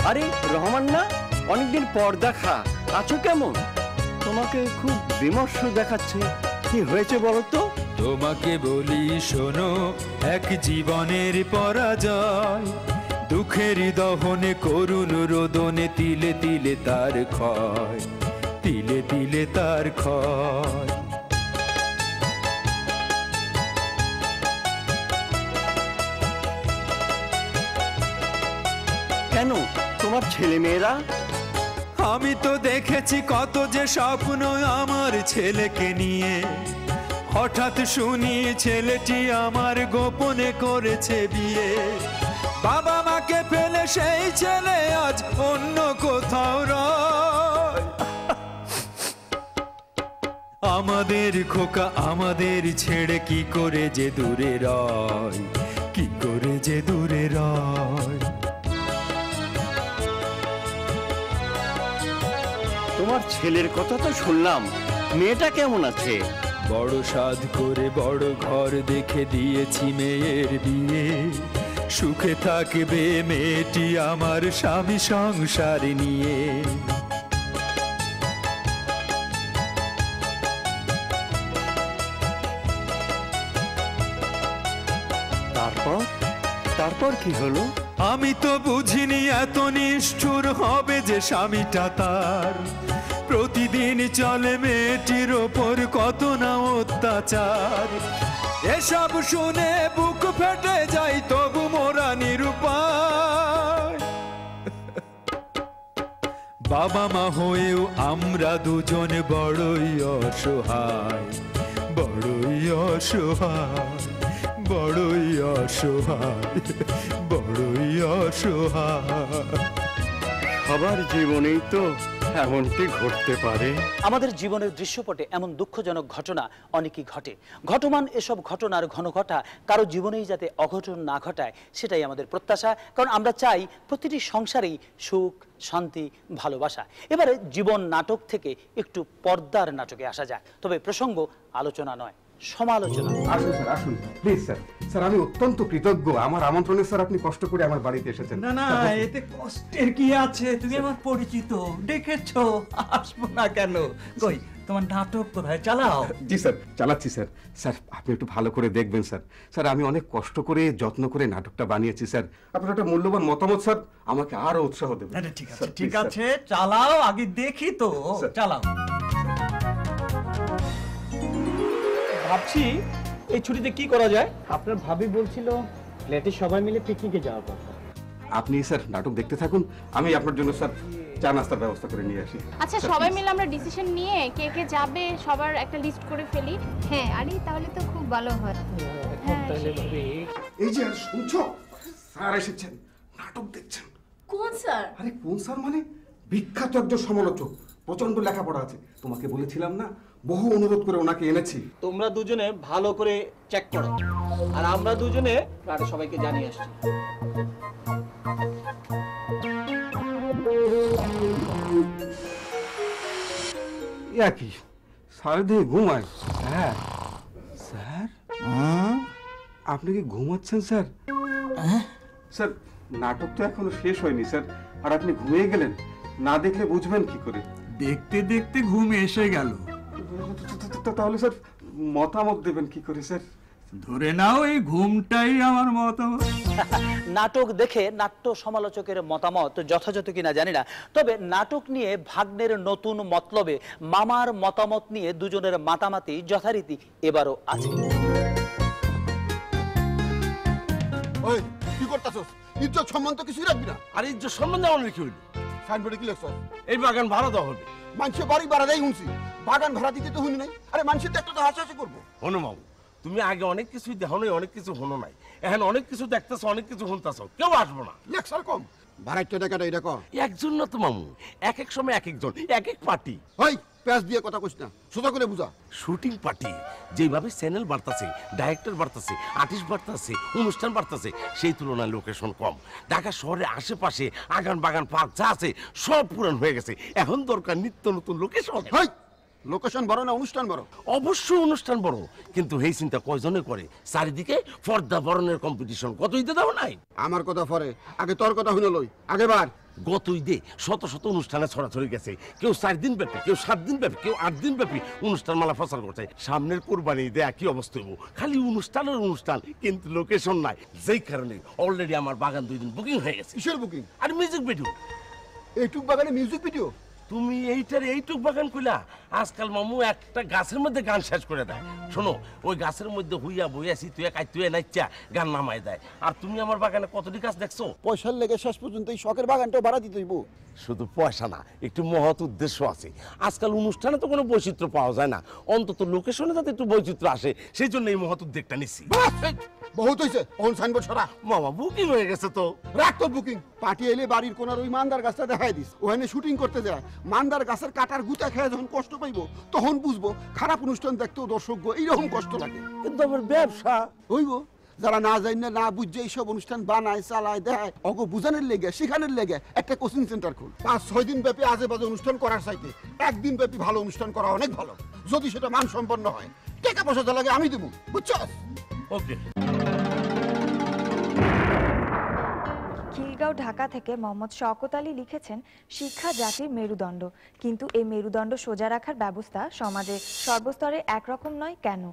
আরে রহমান না, অনেকদিন পর দেখা, আছো কেমন? তোমাকে খুব বিমর্ষ দেখাচ্ছে, কি হয়েছে বলো তো? তোমাকে বলি শোনো, এক জীবনের পরাজয়, দুঃখের দহনে করুণ রোদনে তিলে তিলে তার ক্ষয়, তিলে তিলে তার ক্ষয়। কেন, তোমার ছেলে মেয়েরা? আমি তো দেখেছি কত যে স্বপ্ন আমার ছেলেকে নিয়ে, হঠাৎ শুনি ছেলেটি আমার গোপনে করেছে বিয়ে। বাবা মাকে ফেলে সেই ছেলে আজ অন্য কোথাও রয়। আমাদের খোকা আমাদের ছেড়ে কি করে যে দূরে রয়, কি করে যে দূরে রয়। তোমার ছেলের কথা তো শুনলাম, মেয়েটা কেমন আছে? বড় সাধ করে বড় ঘর দেখে দিয়েছি মেয়ের বিয়ে, সুখে থাকবে মেয়েটি আমার স্বামী সংসার নিয়ে। তারপর কি হলো? আমি তো বুঝিনি এত নিষ্ঠুর হবে যে স্বামীটা তার, প্রতিদিন চলে মেয়েটির ওপর কত না অত্যাচার। এসব শুনে বুক ফেটে যাই, তবু মোরা নিরুপায়। বাবা মা হয়েও আমরা দুজন বড়ই অসহায়, বড়ই অসহায়, বড়ই অসহায়, বড়ই অসহায়। সবার জীবনেই তো এমনটি ঘটতে পারে। আমাদের জীবনের দৃশ্যপটে এমন দুঃখজনক ঘটনা অনেকই ঘটে। ঘটমান এসব ঘটনার ঘন ঘটা কারো জীবনেই যাতে অঘটন না ঘটায়, সেটাই আমাদের প্রত্যাশা। কারণ আমরা চাই প্রতিটি সংসারেই সুখ, শান্তি, ভালোবাসা। এবারে জীবন নাটক থেকে একটু পর্দার নাটকে আসা যায়, তবে প্রসঙ্গ আলোচনা নয়। সমালোচনা। আসুন স্যার, আসুন প্লিজ স্যার। স্যার আমি অত্যন্ত কৃতজ্ঞ আমার আমন্ত্রণে স্যার আপনি কষ্ট করে আমার বাড়িতে এসেছেন। না না, এতে কষ্টের কি আছে? তুমি আমার পরিচিত, ডেকেছো, আসবো না কেন? কই তোমার নাটক কোথায়? চালাও। জি স্যার, চালাচ্ছি স্যার। স্যার আপনি একটু ভালো করে দেখবেন স্যার। স্যার আমি অনেক কষ্ট করে যত্ন করে নাটকটা বানিয়েছি স্যার। আপনার একটা মূল্যবান মতামত স্যার আমাকে আরো উৎসাহ দেবে। ঠিক আছে, ঠিক আছে, চালাও, আগে দেখি তো। চালাও। ভাবছি এই ছুটিতে কি করা যায়। আপনার ভাবি বলছিল ফ্ল্যাটে সবাই মিলে পিকনিকে যাওয়ার কথা। আপনি স্যার নাটক দেখতে থাকুন, আমি আপনার জন্য স্যার চা নাস্তার ব্যবস্থা করে নিয়ে আসি। আচ্ছা, সবাই মিলে আমরা ডিসিশন নিয়ে কে কে যাবে সবার একটা লিস্ট করে ফেলি। হ্যাঁ, আরে তাহলে তো খুব ভালো হয়। এই যে শুনছো, স্যার এসেছেন, নাটক দেখছেন। কোন স্যার? আরে কোন স্যার মানে বিখ্যাত একজন সমালোচক, প্রচন্ড লেখাপড়া আছে। তোমাকে বলেছিলাম না, বহু অনুরোধ করে ওনাকে এনেছি। তোমরা দুজনে ভালো করে চেক করো, আর আমরা দুজনে আর সবাইকে জানিয়ে আসছি। কি সারা দিয়ে ঘুমায়? হ্যাঁ স্যার, আপনি কি ঘুমাচ্ছেন স্যার? স্যার নাটক তো এখনো শেষ হয়নি স্যার, আর আপনি ঘুমিয়ে গেলেন। না দেখলে বুঝবেন কি করে? দেখতে দেখতে ঘুম এসে গেল। তাহলে স্যার মতামত দেবেন কি করে স্যার? ধরে নাও এই ঘুমটাই আমার মতামত। নাটক দেখে নাট্য সমালোচকের মতামত যথাযথ কিনা জানি না, তবে নাটক নিয়ে ভাগ্নের নতুন মতলবে মামার মতামত নিয়ে দুজনের মাতামাতি যথারীতি এবারও আছে। ওই কি করতাছস? ইজ্জত সম্মান তো কিছুই রাখবি না। আর ইজ্জত সম্মান দেওয়ার কি হইল? সাইনবোর্ডে কি লেখছস? এই বাগান ভাড়া দেওয়া হবে। মানুষের বাড়ি ভাড়া দেয় শুনছি, বাগান ভাড়া দিতে তো শুনি নাই। আরে মানুষের তো একটা তো হাসাহাসি করবো। হনো মামু, তুমি আগে অনেক কিছুই দেখো নাই, অনেক কিছু হনো নাই। এখন অনেক কিছু দেখতেছো, অনেক কিছু শুনতেছো, কেউ আসবো না। লেকচার কম, ভাড়াটা টাকাটা এটা কর। একজন না তো মামু, এক এক সময় এক একজন, এক এক পার্টি। ওই প্যাস দিয়ে কথা কইস না, সোজা করে বুঝা। শুটিং পার্টি যেভাবে চ্যানেল বাড়তাছে, ডাইরেক্টর বাড়তাছে, আর্টিস্ট বাড়তাছে, অনুষ্ঠান বাড়তাছে, সেই তুলনায় লোকেশন কম। ঢাকা শহরের আশেপাশে আগান বাগান পার্ক যা আছে সব পুরান হয়ে গেছে। এখন দরকার নিত্য নতুন লোকেশন। লোকেশন বড় না অনুষ্ঠান বড়? অবশ্যই অনুষ্ঠান বড়, কিন্তু এই চিন্তা কয়জনে করে? চারিদিকে পর্দা বরণের কম্পিটিশন। কত ঈদে দাও নাই? আমার কথা পরে, আগে তোর কথা শুনে লই। আগে বার গত ঈদে শত শত অনুষ্ঠানে ছড়াছড়ি গেছে। কেউ 4 দিন ব্যাপী, কেউ 7 দিন ব্যাপী, কেউ 8 দিন ব্যাপী অনুষ্ঠান মালা প্রচার করছে। সামনের কুরবানি ঈদে একই অবস্থা হইব, খালি অনুষ্ঠানের অনুষ্ঠান, কিন্তু লোকেশন নাই। যেই কারণে অলরেডি আমার বাগান 2 দিন বুকিং হয়ে গেছে। কিসের বুকিং? আর মিউজিক ভিডিও। এইটুক বাগানে মিউজিক ভিডিও? তুমি এইটুক বাগান কইলা? আজকাল মামু একটা গাছের মধ্যে গান শেষ করে দেয়। শোনো, ওই গাছের মধ্যে হুইয়া বইয়া সিতুয়া কাইতুয়া নাইচা গান নামায় দেয়। আর তুমি আমার বাগানে কতটি গাছ দেখছো? পয়সার লেগে শেষ পর্যন্ত এই শখের বাগানটাও ভাড়া দিতে হইব। শুধু পয়সা না, একটু মহৎ উদ্দেশ্য আছে। আজকাল অনুষ্ঠানে তো কোনো বৈচিত্র্য পাওয়া যায় না, অন্তত লোকেশনে যাতে একটু বৈচিত্র্য আসে, সেই জন্য এই মহৎ উদ্যোগটা নিচ্ছি। বহুত হইছে, ওন সাইনবোর্ড সরা। মামা বুকিং হয়ে গেছে তো। রাখ তোর বুকিং। পার্টি এলে বাড়ির কোনার ওই মান্দার গাছটা দেখাই দিস। ওখানে শুটিং করতে যায়, মান্দার গাছের কাটার গুতা খেয়ে যখন কষ্ট পাইবো তখন বুঝবো খারাপ অনুষ্ঠান দেখতেও দর্শক এইরকম কষ্ট লাগে। কিন্তু আমার ব্যবসা হইব। যারা না জানি না বুঝছে এইসব অনুষ্ঠান বানায় চালায় দেয়, অগো বুঝানোর লেগে শেখানোর লেগে একটা কোচিং সেন্টার খুল। 5-6 দিন ব্যাপী আজে বাজে অনুষ্ঠান করার চাইতে একদিন ব্যাপী ভালো অনুষ্ঠান করা অনেক ভালো, যদি সেটা মানসম্পন্ন হয়। টাকা পয়সা যা লাগে আমি দেবো, বুঝছস? ওকে। খিলগাঁও ঢাকা থেকে মোহাম্মদ শওকত আলী লিখেছেন, শিক্ষা জাতির মেরুদণ্ড, কিন্তু এই মেরুদণ্ড সোজা রাখার ব্যবস্থা সমাজে সর্বস্তরে একরকম নয় কেন?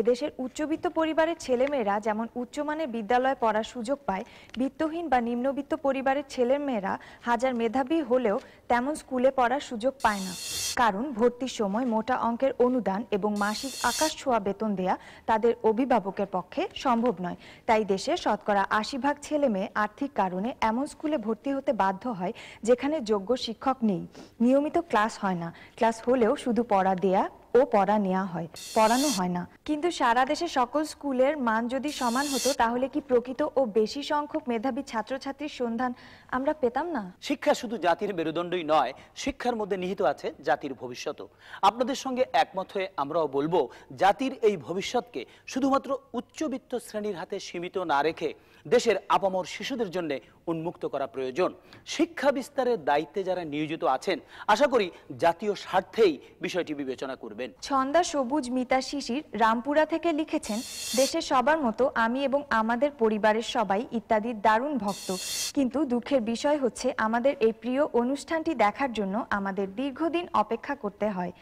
এদেশের উচ্চবিত্ত পরিবারের ছেলেমেয়েরা যেমন উচ্চমানের বিদ্যালয়ে পড়ার সুযোগ পায়, বিত্তহীন বা নিম্নবিত্ত পরিবারের ছেলেমেয়েরা হাজার মেধাবী হলেও তেমন স্কুলে পড়ার সুযোগ পায় না। কারণ ভর্তির সময় মোটা অঙ্কের অনুদান এবং মাসিক আকাশ ছোঁয়া বেতন দেয়া তাদের অভিভাবকের পক্ষে সম্ভব নয়। তাই দেশে শতকরা 80% ছেলে মেয়ে আর্থিক কারণে এমন স্কুলে ভর্তি হতে বাধ্য হয় যেখানে যোগ্য শিক্ষক নেই, নিয়মিত ক্লাস হয় না, ক্লাস হলেও শুধু পড়া দেয়া ও পড়া নেওয়া হয়, পড়ানো হয় না। কিন্তু সারা দেশে সকল স্কুলের মান যদি সমান হতো তাহলে কি প্রকৃত ও বেশি সংখ্যক মেধাবী ছাত্রছাত্রীর সন্ধান আমরা পেতাম না? শিক্ষা শুধু জাতির মেরুদণ্ডই নয়, শিক্ষার মধ্যে নিহিত আছে জাতির ভবিষ্যৎও। আপনাদের সঙ্গে একমত হয়ে আমরাও বলবো, জাতির এই ভবিষ্যৎকে শুধুমাত্র উচ্চবিত্ত শ্রেণীর হাতে সীমিত না রেখে দেশের আপামর শিশুদের জন্য উন্মুক্ত করা প্রয়োজন। শিক্ষা বিস্তারের দায়িত্বে যারা নিয়োজিত আছেন, আশা করি জাতীয় স্বার্থেই বিষয়টি বিবেচনা করবেন। করবেন। ছন্দা সবুজ মিতা শিশির রামপুরা থেকে লিখেছেন, দেশের সবার মতো আমি এবং আমাদের পরিবারের সবাই ইত্যাদির দারুণ ভক্ত, কিন্তু দুঃখের বিষয় হচ্ছে আমাদের এই প্রিয় অনুষ্ঠানটি দেখার জন্য আমাদের দীর্ঘদিন অপেক্ষা করতে হয়।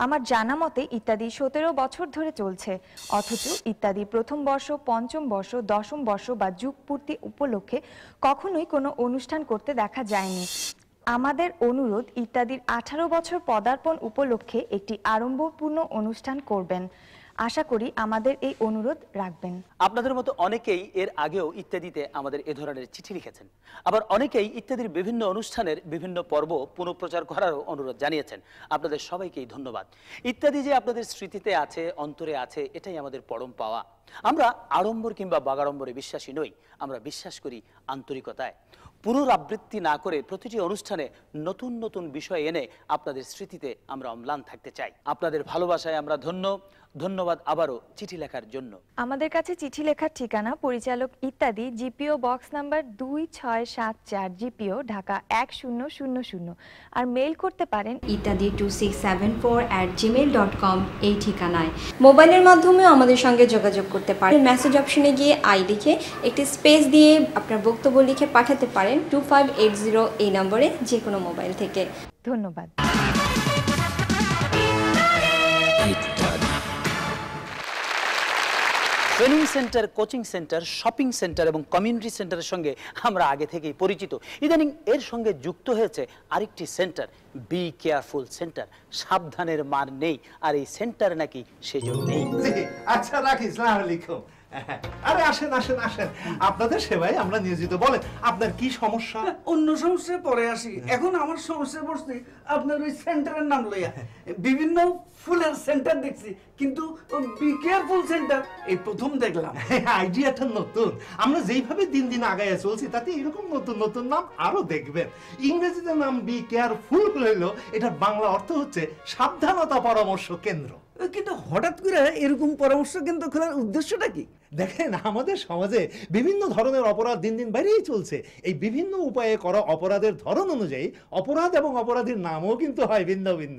আমার জানা মতে ইত্যাদি 17 বছর ধরে চলছে, অথচ ইত্যাদি প্রথম বর্ষ, পঞ্চম বর্ষ, দশম বর্ষ বা যুগ পূর্তি উপলক্ষে কখনোই কোনো অনুষ্ঠান করতে দেখা যায়নি। আমাদের অনুরোধ ইত্যাদির 18 বছর পদার্পণ উপলক্ষে একটি আড়ম্বরপূর্ণ অনুষ্ঠান করবেন। আশা করি আমাদের এই অনুরোধ রাখবেন। আপনাদের মতো অনেকেই এর আগেও ইত্যাদিতে আমাদের এ ধরনের চিঠি লিখেছেন, আবার অনেকেই ইত্যাদির বিভিন্ন অনুষ্ঠানের বিভিন্ন পর্ব পুনঃপ্রচার করারও অনুরোধ জানিয়েছেন। আপনাদের সবাইকেই ধন্যবাদ। ইত্যাদি যে আপনাদের স্মৃতিতে আছে, অন্তরে আছে, এটাই আমাদের পরম পাওয়া। আমরা আড়ম্বর কিংবা বাগাড়ম্বরে বিশ্বাসী নই, আমরা বিশ্বাস করি আন্তরিকতায়। পুনরাবৃত্তি না করে প্রতিটি অনুষ্ঠানে নতুন নতুন বিষয় এনে আপনাদের স্মৃতিতে আমরা অম্লান থাকতে চাই। আপনাদের ভালোবাসায় আমরা ধন্য। ধন্যবাদ আবারও চিঠি লেখার জন্য। আমাদের কাছে চিঠি লেখার ঠিকানা পরিচালক Ittadi, GPO box number 2674, GPO, Dhaka 1000। আর মেইল করতে পারেন ittadi2674@gmail.com এই ঠিকানায়। মোবাইলের মাধ্যমেও আমাদের সঙ্গে যোগাযোগ করতে পারেন। মেসেজ অপশনে গিয়ে আই লিখে একটি স্পেস দিয়ে আপনার বক্তব্য লিখে পাঠাতে পারেন 2580 এই নম্বরে, যে কোনো মোবাইল থেকে। ধন্যবাদ। Training centre, coaching centre, shopping centre এবং কমিউনিটি সেন্টারের সঙ্গে আমরা আগে থেকেই পরিচিত। ইদানিং এর সঙ্গে যুক্ত হয়েছে আরেকটি সেন্টার, বি কেয়ারফুল সেন্টার। সাবধানের মার নেই, আর এই সেন্টার নাকি সেজন্যই। আচ্ছা রাখি, আসসালামু আলাইকুম। আরে আসেন আসেন আসেন, আপনাদের সেবায় আমরা নিয়োজিত। বলেন আপনার কি সমস্যা? অন্য সমস্যায় পরে আসি, এখন আমার সমস্যায় বসছি আপনার ওই সেন্টারের নাম লইয়া। বিভিন্ন ফুলের সেন্টার দেখছি, কিন্তু বি কেয়ারফুল সেন্টার এই প্রথম দেখলাম। আইডিয়াটা নতুন। আমরা যেইভাবে দিন দিন আগায় চলছি তাতে এরকম নতুন নতুন নাম আরো দেখবেন। ইংরেজিতে নাম বি কেয়ারফুল হইলো, এটার বাংলা অর্থ হচ্ছে সাবধানতা পরামর্শ কেন্দ্র। কিন্তু হঠাৎ করে এরকম পরামর্শ কেন্দ্র খোলার উদ্দেশ্যটা কি? দেখেন, আমাদের সমাজে বিভিন্ন ধরনের অপরাধ দিন দিন বেড়েই চলছে। এই বিভিন্ন উপায়ে করা অপরাধের ধরন অনুযায়ী অপরাধ এবং অপরাধীর নামও কিন্তু হয় ভিন্ন ভিন্ন।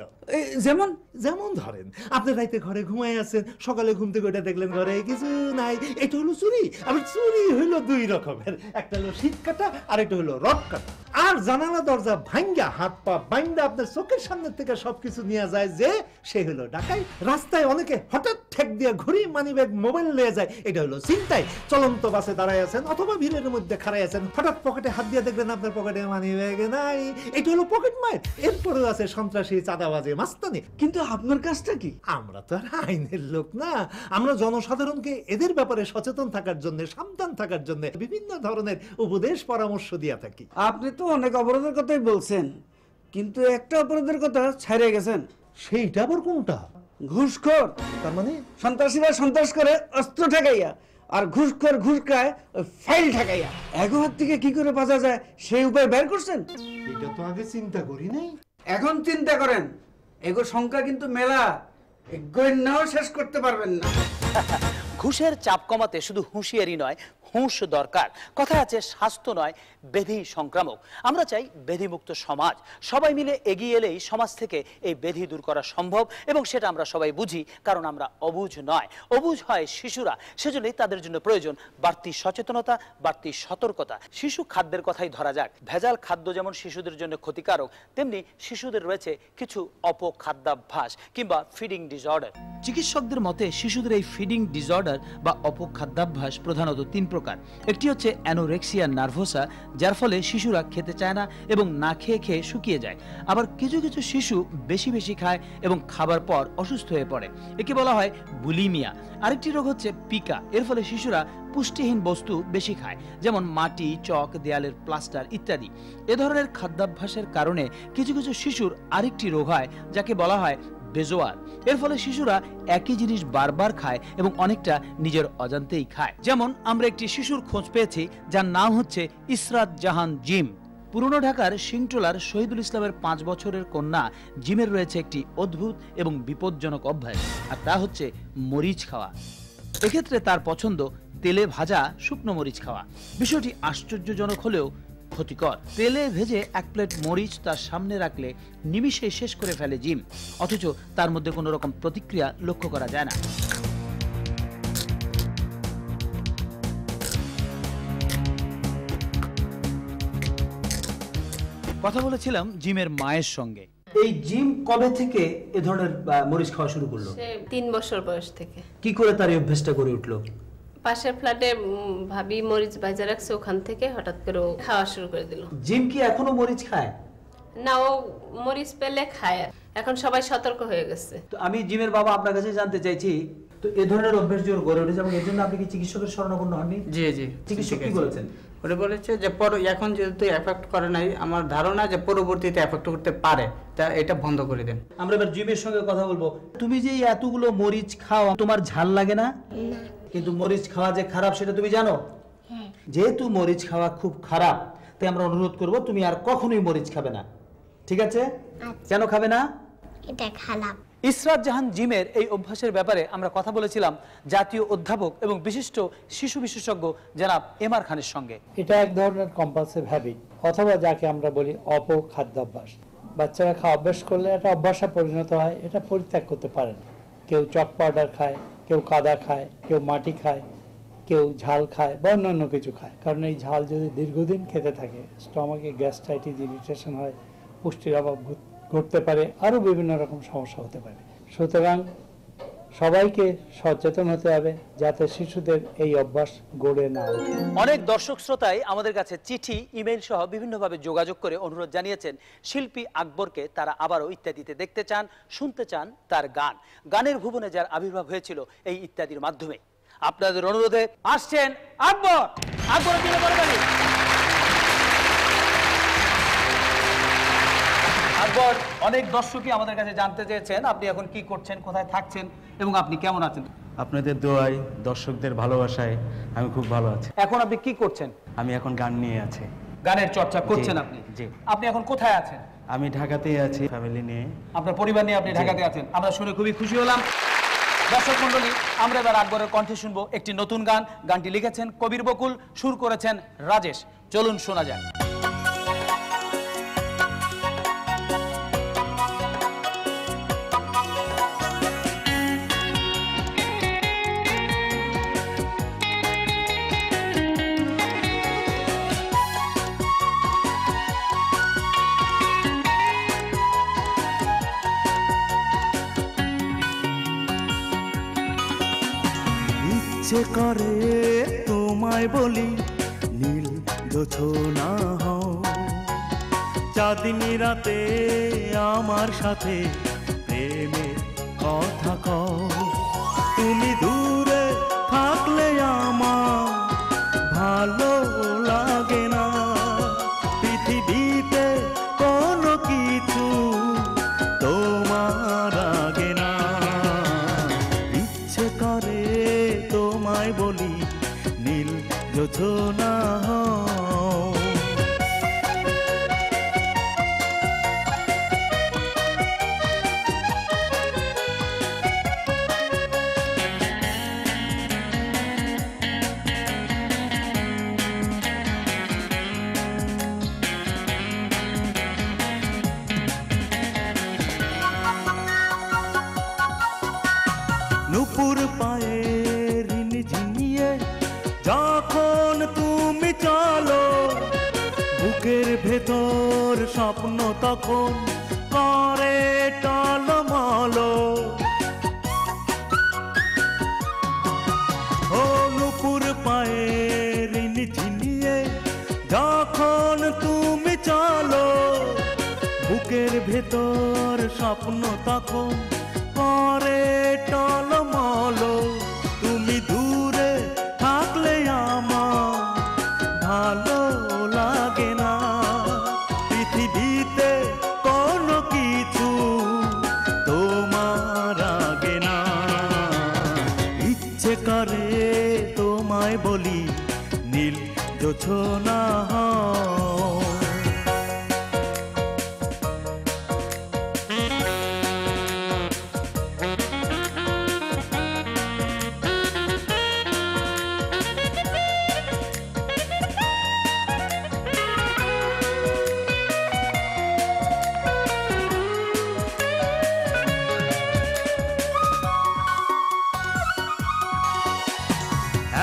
যেমন যেমন ধরেন, আপনি রাইতে ঘরে ঘুমায় আছেন, সকালে ঘুম থেকে ওইটা দেখলেন ঘরে কিছু নাই, এটা হলো চুরি। আবার চুরি হইলো দুই রকমের, একটা হলো শীত কাটা আর একটা হলো রড কাটা। আর জানালা দরজা ভাঙ্গা হাত পা বাইন্দা আপনার চোখের সামনে থেকে সবকিছু নিয়ে যায় যে, সে হলো ডাকাই। রাস্তায় অনেকে হঠাৎ ঠেক দিয়ে ঘুরি, মানিব্যাগ, মোবাইল নিয়ে যায়, এটা হলো ছিনতাই। চলন্ত বাসে দাঁড়ায় আছেন অথবা ভিড়ের মধ্যে খাড়াই আছেন, হঠাৎ পকেটে হাত দিয়ে দেখলেন আপনার পকেটে মানিব্যাগ নাই, এটা হলো পকেট মার। এরপরেও আছে সন্ত্রাসী, চাঁদাবাজি, মাস্তানি। কিন্তু আপনার কাজটা কি? আমরা তো আর আইনের লোক না, আমরা জনসাধারণকে এদের ব্যাপারে সচেতন থাকার জন্য, সাবধান থাকার জন্য বিভিন্ন ধরনের উপদেশ পরামর্শ দিয়ে থাকি। আপনি তো অনেক অপরাধের কথাই বলছেন, কিন্তু একটা অপরাধের কথা ছাড়িয়ে গেছেন। সেইটা আবার কোনটা? ঘুষখোর। তার মানে সন্ত্রাসীরা সন্ত্রাস করে অস্ত্র ঠেকাইয়া, আর ঘুষখোর ঘুষ খায় ফাইল ঠেকাইয়া। এক হাত থেকে কি করে বাঁচা যায় সেই উপায় বের করছেন? এটা তো আগে চিন্তা করি নাই। এখন চিন্তা করেন, এগো সংখ্যা কিন্তু মেলা, গণ্যাও শেষ করতে পারবেন না। ঘুষের চাপ কমাতে শুধু হুঁশিয়ারি নয়, হুঁশ দরকার। কথা আছে, স্বাস্থ্য নয় ব্যাধি সংক্রামক। আমরা চাই ব্যাধিমুক্ত সমাজ। সবাই মিলে এগিয়ে এলেই সমাজ থেকে এই ব্যাধি দূর করা সম্ভব, এবং সেটা আমরা সবাই বুঝি, কারণ আমরা অবুঝ নয়। অবুঝ হয় শিশুরা, সেজন্যই তাদের জন্য প্রয়োজন বাড়তি সচেতনতা, বাড়তি সতর্কতা। শিশু খাদ্যের কথাই ধরা যাক। ভেজাল খাদ্য যেমন শিশুদের জন্য ক্ষতিকারক, তেমনি শিশুদের রয়েছে কিছু অপখাদ্যাভ্যাস কিংবা ফিডিং ডিসঅর্ডার। চিকিৎসকদের মতে শিশুদের এই ফিডিং ডিসঅর্ডার বা অপখাদ্যাভ্যাস প্রধানত 3 প্রকার। একটি হচ্ছে অ্যানোরেক্সিয়া নার্ভোসা, যার ফলে শিশুরা খেতে চায় না এবং না খেয়ে খেয়ে শুকিয়ে যায়। আবার কিছু কিছু শিশু বেশি বেশি খায় এবং খাবার পর অসুস্থ হয়ে পড়ে, একে বলা হয় বুলিমিয়া। আরেকটি রোগ হচ্ছে পিকা, এর ফলে শিশুরা পুষ্টিহীন বস্তু বেশি খায়, যেমন মাটি, চক, দেয়ালের প্লাস্টার ইত্যাদি। এ ধরনের খাদ্যাভ্যাসের কারণে কিছু কিছু শিশুর আরেকটি রোগ হয়, যাকে বলা হয় বেজোয়ার। এর ফলে শিশুরা একই জিনিস বারবার খায় এবং অনেকটা নিজের অজান্তেই খায়। যেমন আমরা একটি শিশুর খোঁজ পেয়েছি যার নাম হচ্ছে ইসরাত জাহান জিম। পুরনো ঢাকার সিংটোলার শহীদুল ইসলামের 5 বছরের কন্যা জিমের রয়েছে একটি অদ্ভুত এবং বিপজ্জনক অভ্যাস, আর তা হচ্ছে মরিচ খাওয়া। এক্ষেত্রে তার পছন্দ তেলে ভাজা শুকনো মরিচ খাওয়া। বিষয়টি আশ্চর্যজনক হলেও ক্ষতিকর। তেলে ভেজে এক প্লেট মরিচ তার সামনে রাখলে নিমিষেই শেষ করে ফেলে জিম, অথচ তার মধ্যে কোনো রকম প্রতিক্রিয়া লক্ষ্য করা যায় না। কথা বলেছিলাম জিমের মায়ের সঙ্গে। এই জিম কবে থেকে এ ধরনের মরিচ খাওয়া শুরু করলো? 3 বছর বয়স থেকে। কি করে তার এই অভ্যাসটা গড়ে উঠলো? পাশের ফ্ল্যাটে ভাবি মরিচ ভাজা রাখছে, ওখান থেকে হঠাৎ করে খাওয়া শুরু করে দিল। জিম কি এখনো মরিচ খায়? না, ও মরিচ পেলে খায়, এখন সবাই সতর্ক হয়ে গেছে। তো আমি জিমের বাবা আপনার কাছে জানতে চাইছি, তো এ ধরনের অভ্যাস যে গড়ে উঠেছে এবং এর জন্য আপনি কি চিকিৎসকের শরণাপন্ন হননি? জি জি, চিকিৎসক কি বলেছেন? ওরা বলেছে যে এখন যেহেতু এফেক্ট করে নাই, আমার ধারণা যে পরবর্তীতে এফেক্ট করতে পারে, তা এটা বন্ধ করে দেন। আমরা এবার জিমের সঙ্গে কথা বলবো। তুমি যে এতগুলো মরিচ খাও, তোমার ঝাল লাগে না? কিন্তু মরিচ খাওয়া যে খারাপ সেটা তুমি জানো? যেহেতু মরিচ খাওয়া খুব খারাপ, তাই আমরা অনুরোধ করব তুমি আর কখনোই মরিচ খাবে না, ঠিক আছে? কেন খাবে না? এটা খারাপ। ইসরাত জাহান জিমের এই অভ্যাসের ব্যাপারে আমরা কথা বলেছিলাম জাতীয় অধ্যাপক এবং বিশিষ্ট শিশু বিশেষজ্ঞ জনাব এমআর খানের সঙ্গে। এটা এক ধরনের কম্পালসিভ হ্যাবিট, অথবা যাকে আমরা বলি অপখাদ্যাভ্যাস। বাচ্চারা খাওয়া অভ্যাস করলে এটা অভ্যাসে পরিণত হয়, এটা পরিত্যাগ করতে পারে না। কেউ চক পাউডার খায়, কেউ কাদা খায়, কেউ মাটি খায়, কেউ ঝাল খায় বা অন্যান্য কিছু খায়। কারণ এই ঝাল যদি দীর্ঘদিন খেতে থাকে, স্টমাকে গ্যাস্ট্রাইটিস, ইরিটেশন হয়, পুষ্টির অভাব ঘটতে পারে, আরও বিভিন্ন রকম সমস্যা হতে পারে। সুতরাং সবাইকে সচেতন হতে হবে যাতে শিশুদের এই অভ্যাস গড়ে না ওঠে। অনেক দর্শক শ্রোতাই আমাদের কাছে চিঠি, ইমেইল সহ বিভিন্নভাবে যোগাযোগ করে অনুরোধ জানিয়েছেন শিল্পী আকবরকে তারা আবারও ইত্যাদিতে দেখতে চান, শুনতে চান তার গান। গানের ভুবনে যার আবির্ভাব হয়েছিল এই ইত্যাদির মাধ্যমে। আপনাদের অনুরোধে আসছেন আকবর। আকবর কি বলবেন? আকবর, অনেক দর্শকই আমাদের কাছে জানতে চেয়েছেন আপনি এখন কি করছেন, কোথায় থাকছেন এবং আপনি কেমন আছেন? আপনাদের দোয়ায়, দর্শকদের ভালোবাসায় আমি খুব ভালো আছি। এখন আপনি কি করছেন? আমি এখন গান নিয়ে আছি। গানের চর্চা করছেন আপনি? জি। আপনি এখন কোথায় আছেন? আমি ঢাকাতেই আছি, ফ্যামিলি নিয়ে। আপনার পরিবার নিয়ে আপনি ঢাকাতে আছেন, আমরা শুনে খুবই খুশি হলাম। দর্শক মণ্ডলী, আমরা এবার আকবরের কণ্ঠে শুনবো একটি নতুন গান। গানটি লিখেছেন কবির বকুল, সুর করেছেন রাজেশ। চলুন শোনা যাক। ইচ্ছে করে তোমায় বলি নীল জোছনা হও, চাঁদনি রাতে আমার সাথে প্রেমের কথা কও। তুমি দূরে থাকলে আমার ভালো লাগে না, পৃথিবীতে কোনো কিছু তোমার আগে না। ইচ্ছে করে তোমায় বলি নীল জোছনা হও। নুপুর পায়ে ঋণ ঝিনিয়ে যখন তুমি চলো, বুকের ভেতর স্বপ্ন তখন করে টলমল। ও নুপুর পায়ে ঋণ ঝিনিয়ে যখন তুমি চলো, বুকের ভেতর স্বপ্ন তখন করে টলমল। তুমি দূরে থাকলে আমার ভালো লাগে না, পৃথিবীতে কোনো কিছু তোমার আগে না। ইচ্ছে করে তোমায় বলি নীল জোছনা হও।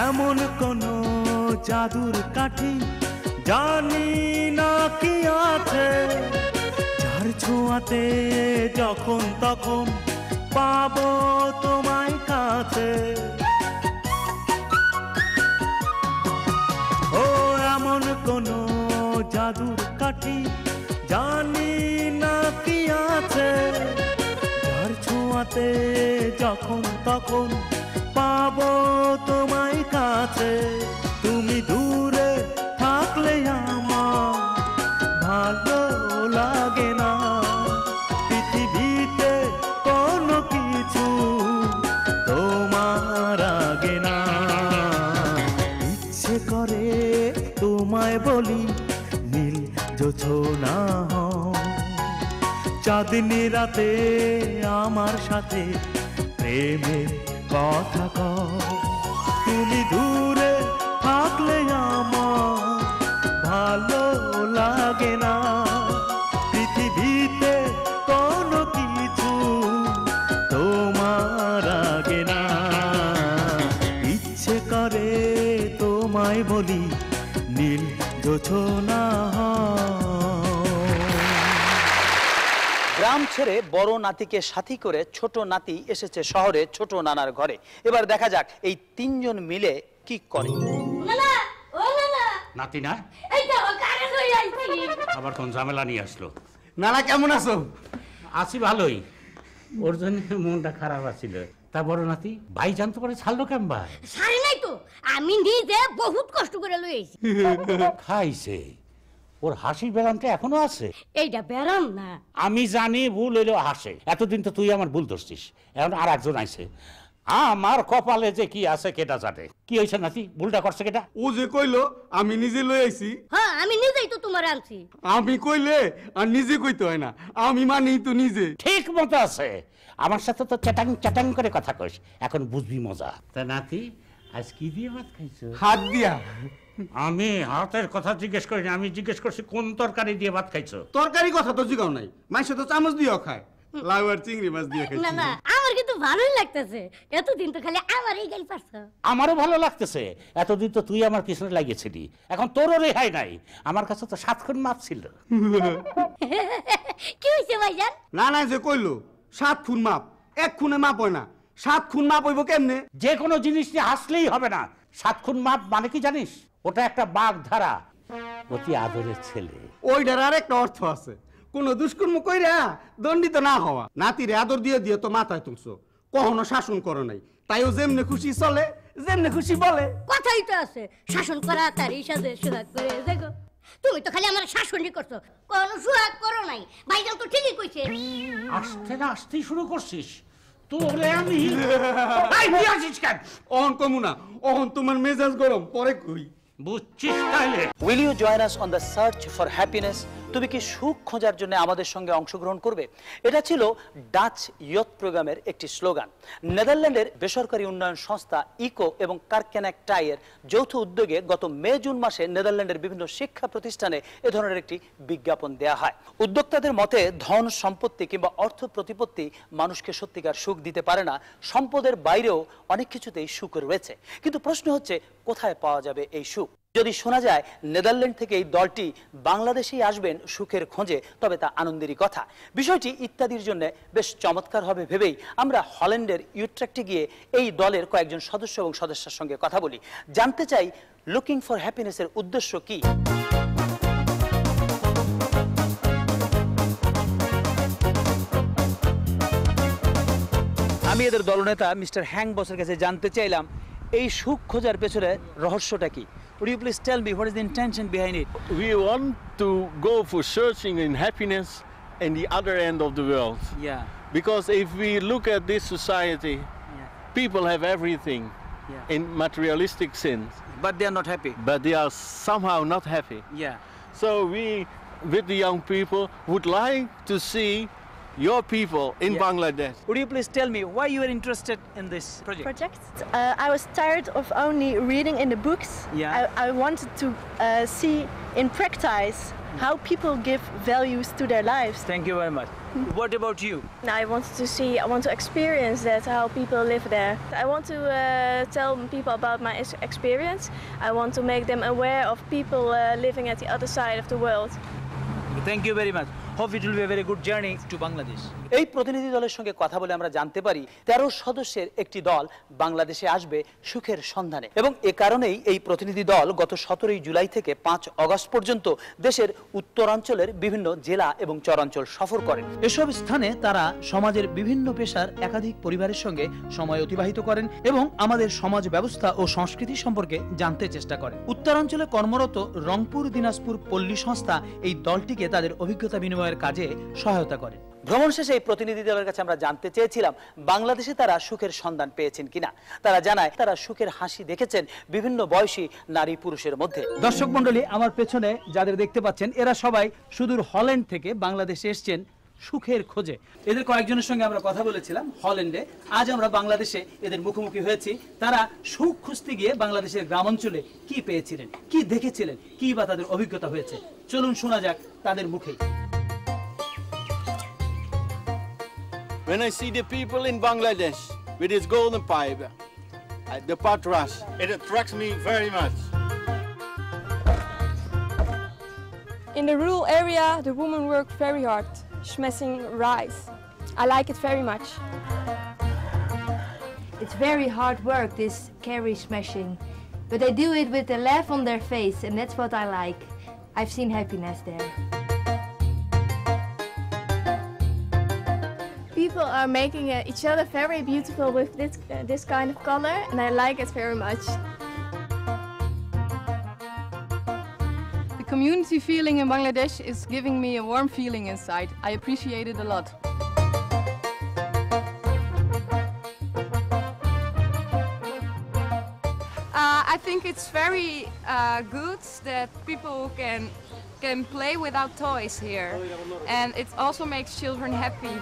এমন কোন জাদুর কাঠি জানি না কি আছে, যার ছোঁয়াতে যখন তখন পাবো তোমায় কাছে। ও এমন কোন জাদুর কাঠি জানি না কি আছে, যার ছোঁয়াতে যখন তখন পাবো তোমায় কাছে। তুমি দূরে থাকলে আমার ভালো লাগে না, পৃথিবীতে কোনো কিছু তোমার আগে না। ইচ্ছে করে তোমায় বলি নীল জোছনা হও, চাঁদনি রাতে আমার সাথে প্রেমের কথা কও। তুমি দূরে থাকলে আমার ভালো লাগে না, পৃথিবীতে কোনো কিছু তোমার আগে না। ইচ্ছে করে তোমায় বলি নীল জোছনা গ্রাম ছেড়ে বড় নাতিকে সাথী করে ছোট নাতি এসেছে শহরে ছোট নানার ঘরে। এবার দেখা যাক এই তিনজন মিলে কি করে। নাতি না আবার কোন ঝামেলা নিয়ে আসলো? নানা কেমন আছো? আছি ভালোই, ওর জন্য মনটা খারাপ আছিল। তা বড় নাতি ভাই জানতে পারে ছাড়লো কেন ভাই? সারি নাই তো, আমি নিজে বহুত কষ্ট করে লইছি। খাইছে, ওর হাসির ব্যারামটা এখনো আছে। এইটা ব্যারাম না, আমি জানি ভুল হইলেও হাসে। এতদিন তো তুই আমার ভুল ধরছিস, এখন আর একজন আইছে। আমার কপালে যে কি আছে কেটা জানে। কি হয়েছে নাতি, ভুলটা করছে কেটা? ও যে কইলো আমি নিজে লই আইছি। হ্যাঁ আমি নিজেই তো তোমার আনছি। আমি কইলে আর নিজে কইতে হয় না, আমি মানি তো নিজে। ঠিক মতো আছে, আমার সাথে তো চ্যাটাং চ্যাটাং করে কথা কইস, এখন বুঝবি মজা। তা নাতি আজ কি দিয়ে ভাত খাইছো? হাত দিয়া। আমি হাতের কথা জিজ্ঞেস করিনি, আমি জিজ্ঞেস করছি কোন তরকারি দিয়ে ভাত খাইছো। তরকারি কথা তো জিগাও নাই, মাইসে তো চামচ দিয়েও খায়, লাউ আর চিংড়ি মাছ দিয়ে খাইছি। না না আমার কিন্তু ভালোই লাগতেছে, এতদিন তো খালি আমারই গাল পারছো। আমারও ভালো লাগতেছে, এতদিন তো তুই আমার পিছনে লাগিয়েছিলি, এখন তোরও রেহাই নাই। আমার কাছে তো 7 খুন মাপ ছিল। কি হইছে ভাইজান? না না যে কইলো 7 খুন মাপ, 1 খুনে মাপ হয় না। 7 খুন মাপ হইব কেমনে? যে কোনো জিনিস নিয়ে হাসলেই হবে না। 7 খুন মাপ মানে কি জানিস? ওটা একটা বাঘ ধারা, অতি আদরের ছেলে। ওইটার আর একটা অর্থ আছে, কোন দুষ্কর্ম কইরা দণ্ডিত না হওয়া। নাতিরে আদর দিয়ে দিয়ে তো মাথায় তুলছো, কখনো শাসন করো নাই, তাইও যেমনে খুশি চলে, যেমনে খুশি বলে। কথাই তো আছে, শাসন করা তারই সাথে সোহাগ করে। দেখো তুমি তো খালি আমার শাসনই করছো, কোন সোহাগ করো নাই। ভাইজান তো ঠিকই কইছে। আসতে না আসতেই শুরু করছিস তোরে আমি। এই তুই আসিস কেন? অহন কমু না, অহন তোমার মেজাজ গরম, পরে কই। বুঝছিস তাইলে? Will you join us on the search for happiness? তুমি কি সুখ খোঁজার জন্য আমাদের সঙ্গে অংশগ্রহণ করবে? এটা ছিল ডাচ ইয়থ প্রোগ্রামের একটি স্লোগান। নেদারল্যান্ডের বেসরকারি উন্নয়ন সংস্থা ইকো এবং কার্কেনাকটাইয়ের যৌথ উদ্যোগে গত মে জুন মাসে নেদারল্যান্ডের বিভিন্ন শিক্ষা প্রতিষ্ঠানে এ ধরনের একটি বিজ্ঞাপন দেয়া হয়। উদ্যোক্তাদের মতে ধন সম্পত্তি কিংবা অর্থ প্রতিপত্তি মানুষকে সত্যিকার সুখ দিতে পারে না, সম্পদের বাইরেও অনেক কিছুতেই সুখ রয়েছে। কিন্তু প্রশ্ন হচ্ছে কোথায় পাওয়া যাবে এই সুখ? যদি শোনা যায় নেদারল্যান্ড থেকে এই দলটি বাংলাদেশেই আসবেন সুখের খোঁজে, তবে তা আনন্দেরই কথা। বিষয়টি ইত্যাদির জন্য বেশ চমৎকার হবে ভেবেই আমরা হল্যান্ডের ইউট্রেক্টে গিয়ে এই দলের কয়েকজন সদস্য এবং সদস্যের সঙ্গে কথা বলি, জানতে চাই লুকিং ফর হ্যাপিনেসের উদ্দেশ্য কি। আমি এদের দলনেতা মিস্টার হ্যাং বসের কাছে জানতে চাইলাম এই সুখ খোঁজার পেছনে রহস্যটা কি। Would you please tell me what is the intention behind it? We want to go for searching in happiness in the other end of the world. Yeah. Because if we look at this society, people have everything in materialistic sense. But they are not happy. But they are somehow not happy. Yeah. So we, with the young people, would like to see your people in Bangladesh. Would you please tell me why you are interested in this project? I was tired of only reading in the books. Yeah. I wanted to see in practice how people give values to their lives. Thank you very much. What about you? I want to experience that, how people live there. I want to tell people about my experience. I want to make them aware of people living at the other side of the world. Thank you very much. Hope it will be a very good journey to Bangladesh. এই প্রতিনিধি দলের সঙ্গে কথা বলে আমরা জানতে পারি 13 সদস্যের একটি দল বাংলাদেশে আসবে সুখের সন্ধানে এবং এ কারণেই এই প্রতিনিধি দল গত 17 জুলাই থেকে 5 আগস্ট পর্যন্ত দেশের উত্তরাঞ্চলের বিভিন্ন জেলা এবং চরাঞ্চল সফর করেন। এসব স্থানে তারা সমাজের বিভিন্ন পেশার একাধিক পরিবারের সঙ্গে সময় অতিবাহিত করেন এবং আমাদের সমাজ ব্যবস্থা ও সংস্কৃতি সম্পর্কে জানতে চেষ্টা করেন। উত্তরাঞ্চলে কর্মরত রংপুর দিনাজপুর পল্লী সংস্থা এই দলটিকে তাদের অভিজ্ঞতা বিনিময়ের কাজে সহায়তা করে। ভ্রমণ শেষে এই প্রতিনিধি দলের কাছে আমরা জানতে চেয়েছিলাম বাংলাদেশে তারা সুখের সন্ধান পেয়েছেন কিনা। তারা জানায় তারা সুখের হাসি দেখেছেন বিভিন্ন বয়সী নারী পুরুষের মধ্যে। দর্শক মণ্ডলী, আমার পেছনে যাদের দেখতে পাচ্ছেন এরা সবাই সুদূর হল্যান্ড থেকে বাংলাদেশে এসেছেন সুখের খোঁজে। এদের কয়েকজনের সঙ্গে আমরা কথা বলেছিলাম হল্যান্ডে। আজ আমরা বাংলাদেশে এদের মুখোমুখি হয়েছি। তারা সুখ খুঁজতে গিয়ে বাংলাদেশের গ্রামাঞ্চলে কি পেয়েছিলেন, কি দেখেছিলেন, কি বা তাদের অভিজ্ঞতা হয়েছে, চলুন শোনা যাক তাদের মুখেই। When I see the people in Bangladesh with this golden pipe, the patras, it attracts me very much. In the rural area, the women work very hard, smashing rice. I like it very much. It's very hard work, this carry smashing, but they do it with a laugh on their face, and that's what I like. I've seen happiness there. People are making each other very beautiful with this kind of color, and I like it very much. The community feeling in Bangladesh is giving me a warm feeling inside. I appreciate it a lot. I think it's very good that people can play without toys here, and it also makes children happy.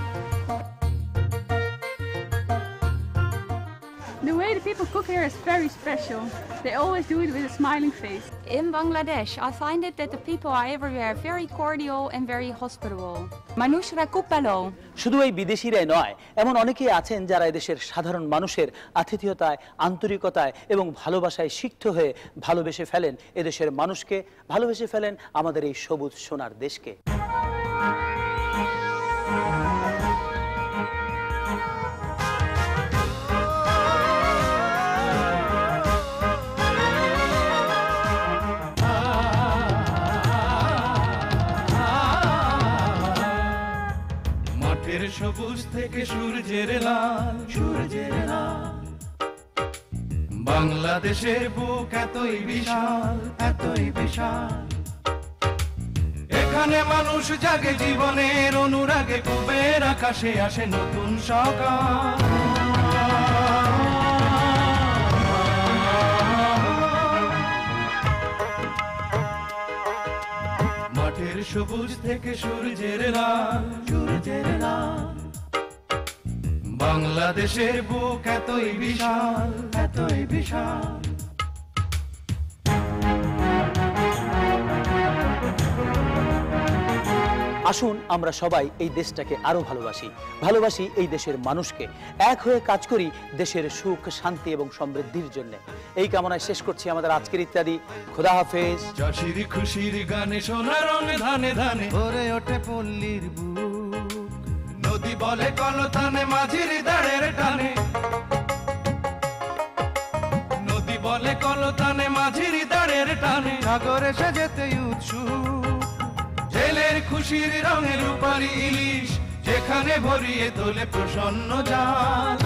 The way the people cook here is very special. They always do it with a smiling face. In Bangladesh, I find it that the people are everywhere very cordial and very hospitable. Manushra Kupalo. শুধু এই বিদেশিরাই নয়, এমন অনেকেই আছেন যারা এদেশের সাধারণ মানুষের আতিথেয়তায়, আন্তরিকতায় এবং ভালোবাসায় সিক্ত হয়ে ভালোবেসে ফেলেন এদেশের মানুষকে, ভালোবেসে ফেলেন আমাদের এই সবুজ সোনার দেশকে। সবুজ থেকে সূর্যের লাল, সূর্যের লাল, বাংলাদেশের বুক এতই বিশাল, এতই বিশাল, এখানে মানুষ জাগে জীবনের অনুরাগে, কুবের আকাশে আসে নতুন সকাল। মাঠের সবুজ থেকে সূর্যের লাল, সূর্যের লাল, বাংলাদেশের বুক এতই বিশাল, এতই বিশাল। আসুন আমরা সবাই এই দেশটাকে আরো ভালোবাসি, ভালোবাসি এই দেশের মানুষকে, এক হয়ে কাজ করি দেশের সুখ, শান্তি এবং সমৃদ্ধির জন্য। এই কামনায় শেষ করছি আমাদের আজকের ইত্যাদি। খোদা হাফেজ। চাষির খুশির গানে সোনার রঙে ধানে ধানে ভরে ওঠে পল্লীর বুক, নদী বলে কলতানে মাঝির দাঁড়ের টানে, নদী বলে কলতানে মাঝির দাঁড়ের টানে, সাগর এসে যেতে উৎসুক, জেলের খুশির রঙের রূপালী ইলিশ যেখানে ভরিয়ে তোলে প্রসন্ন জাল।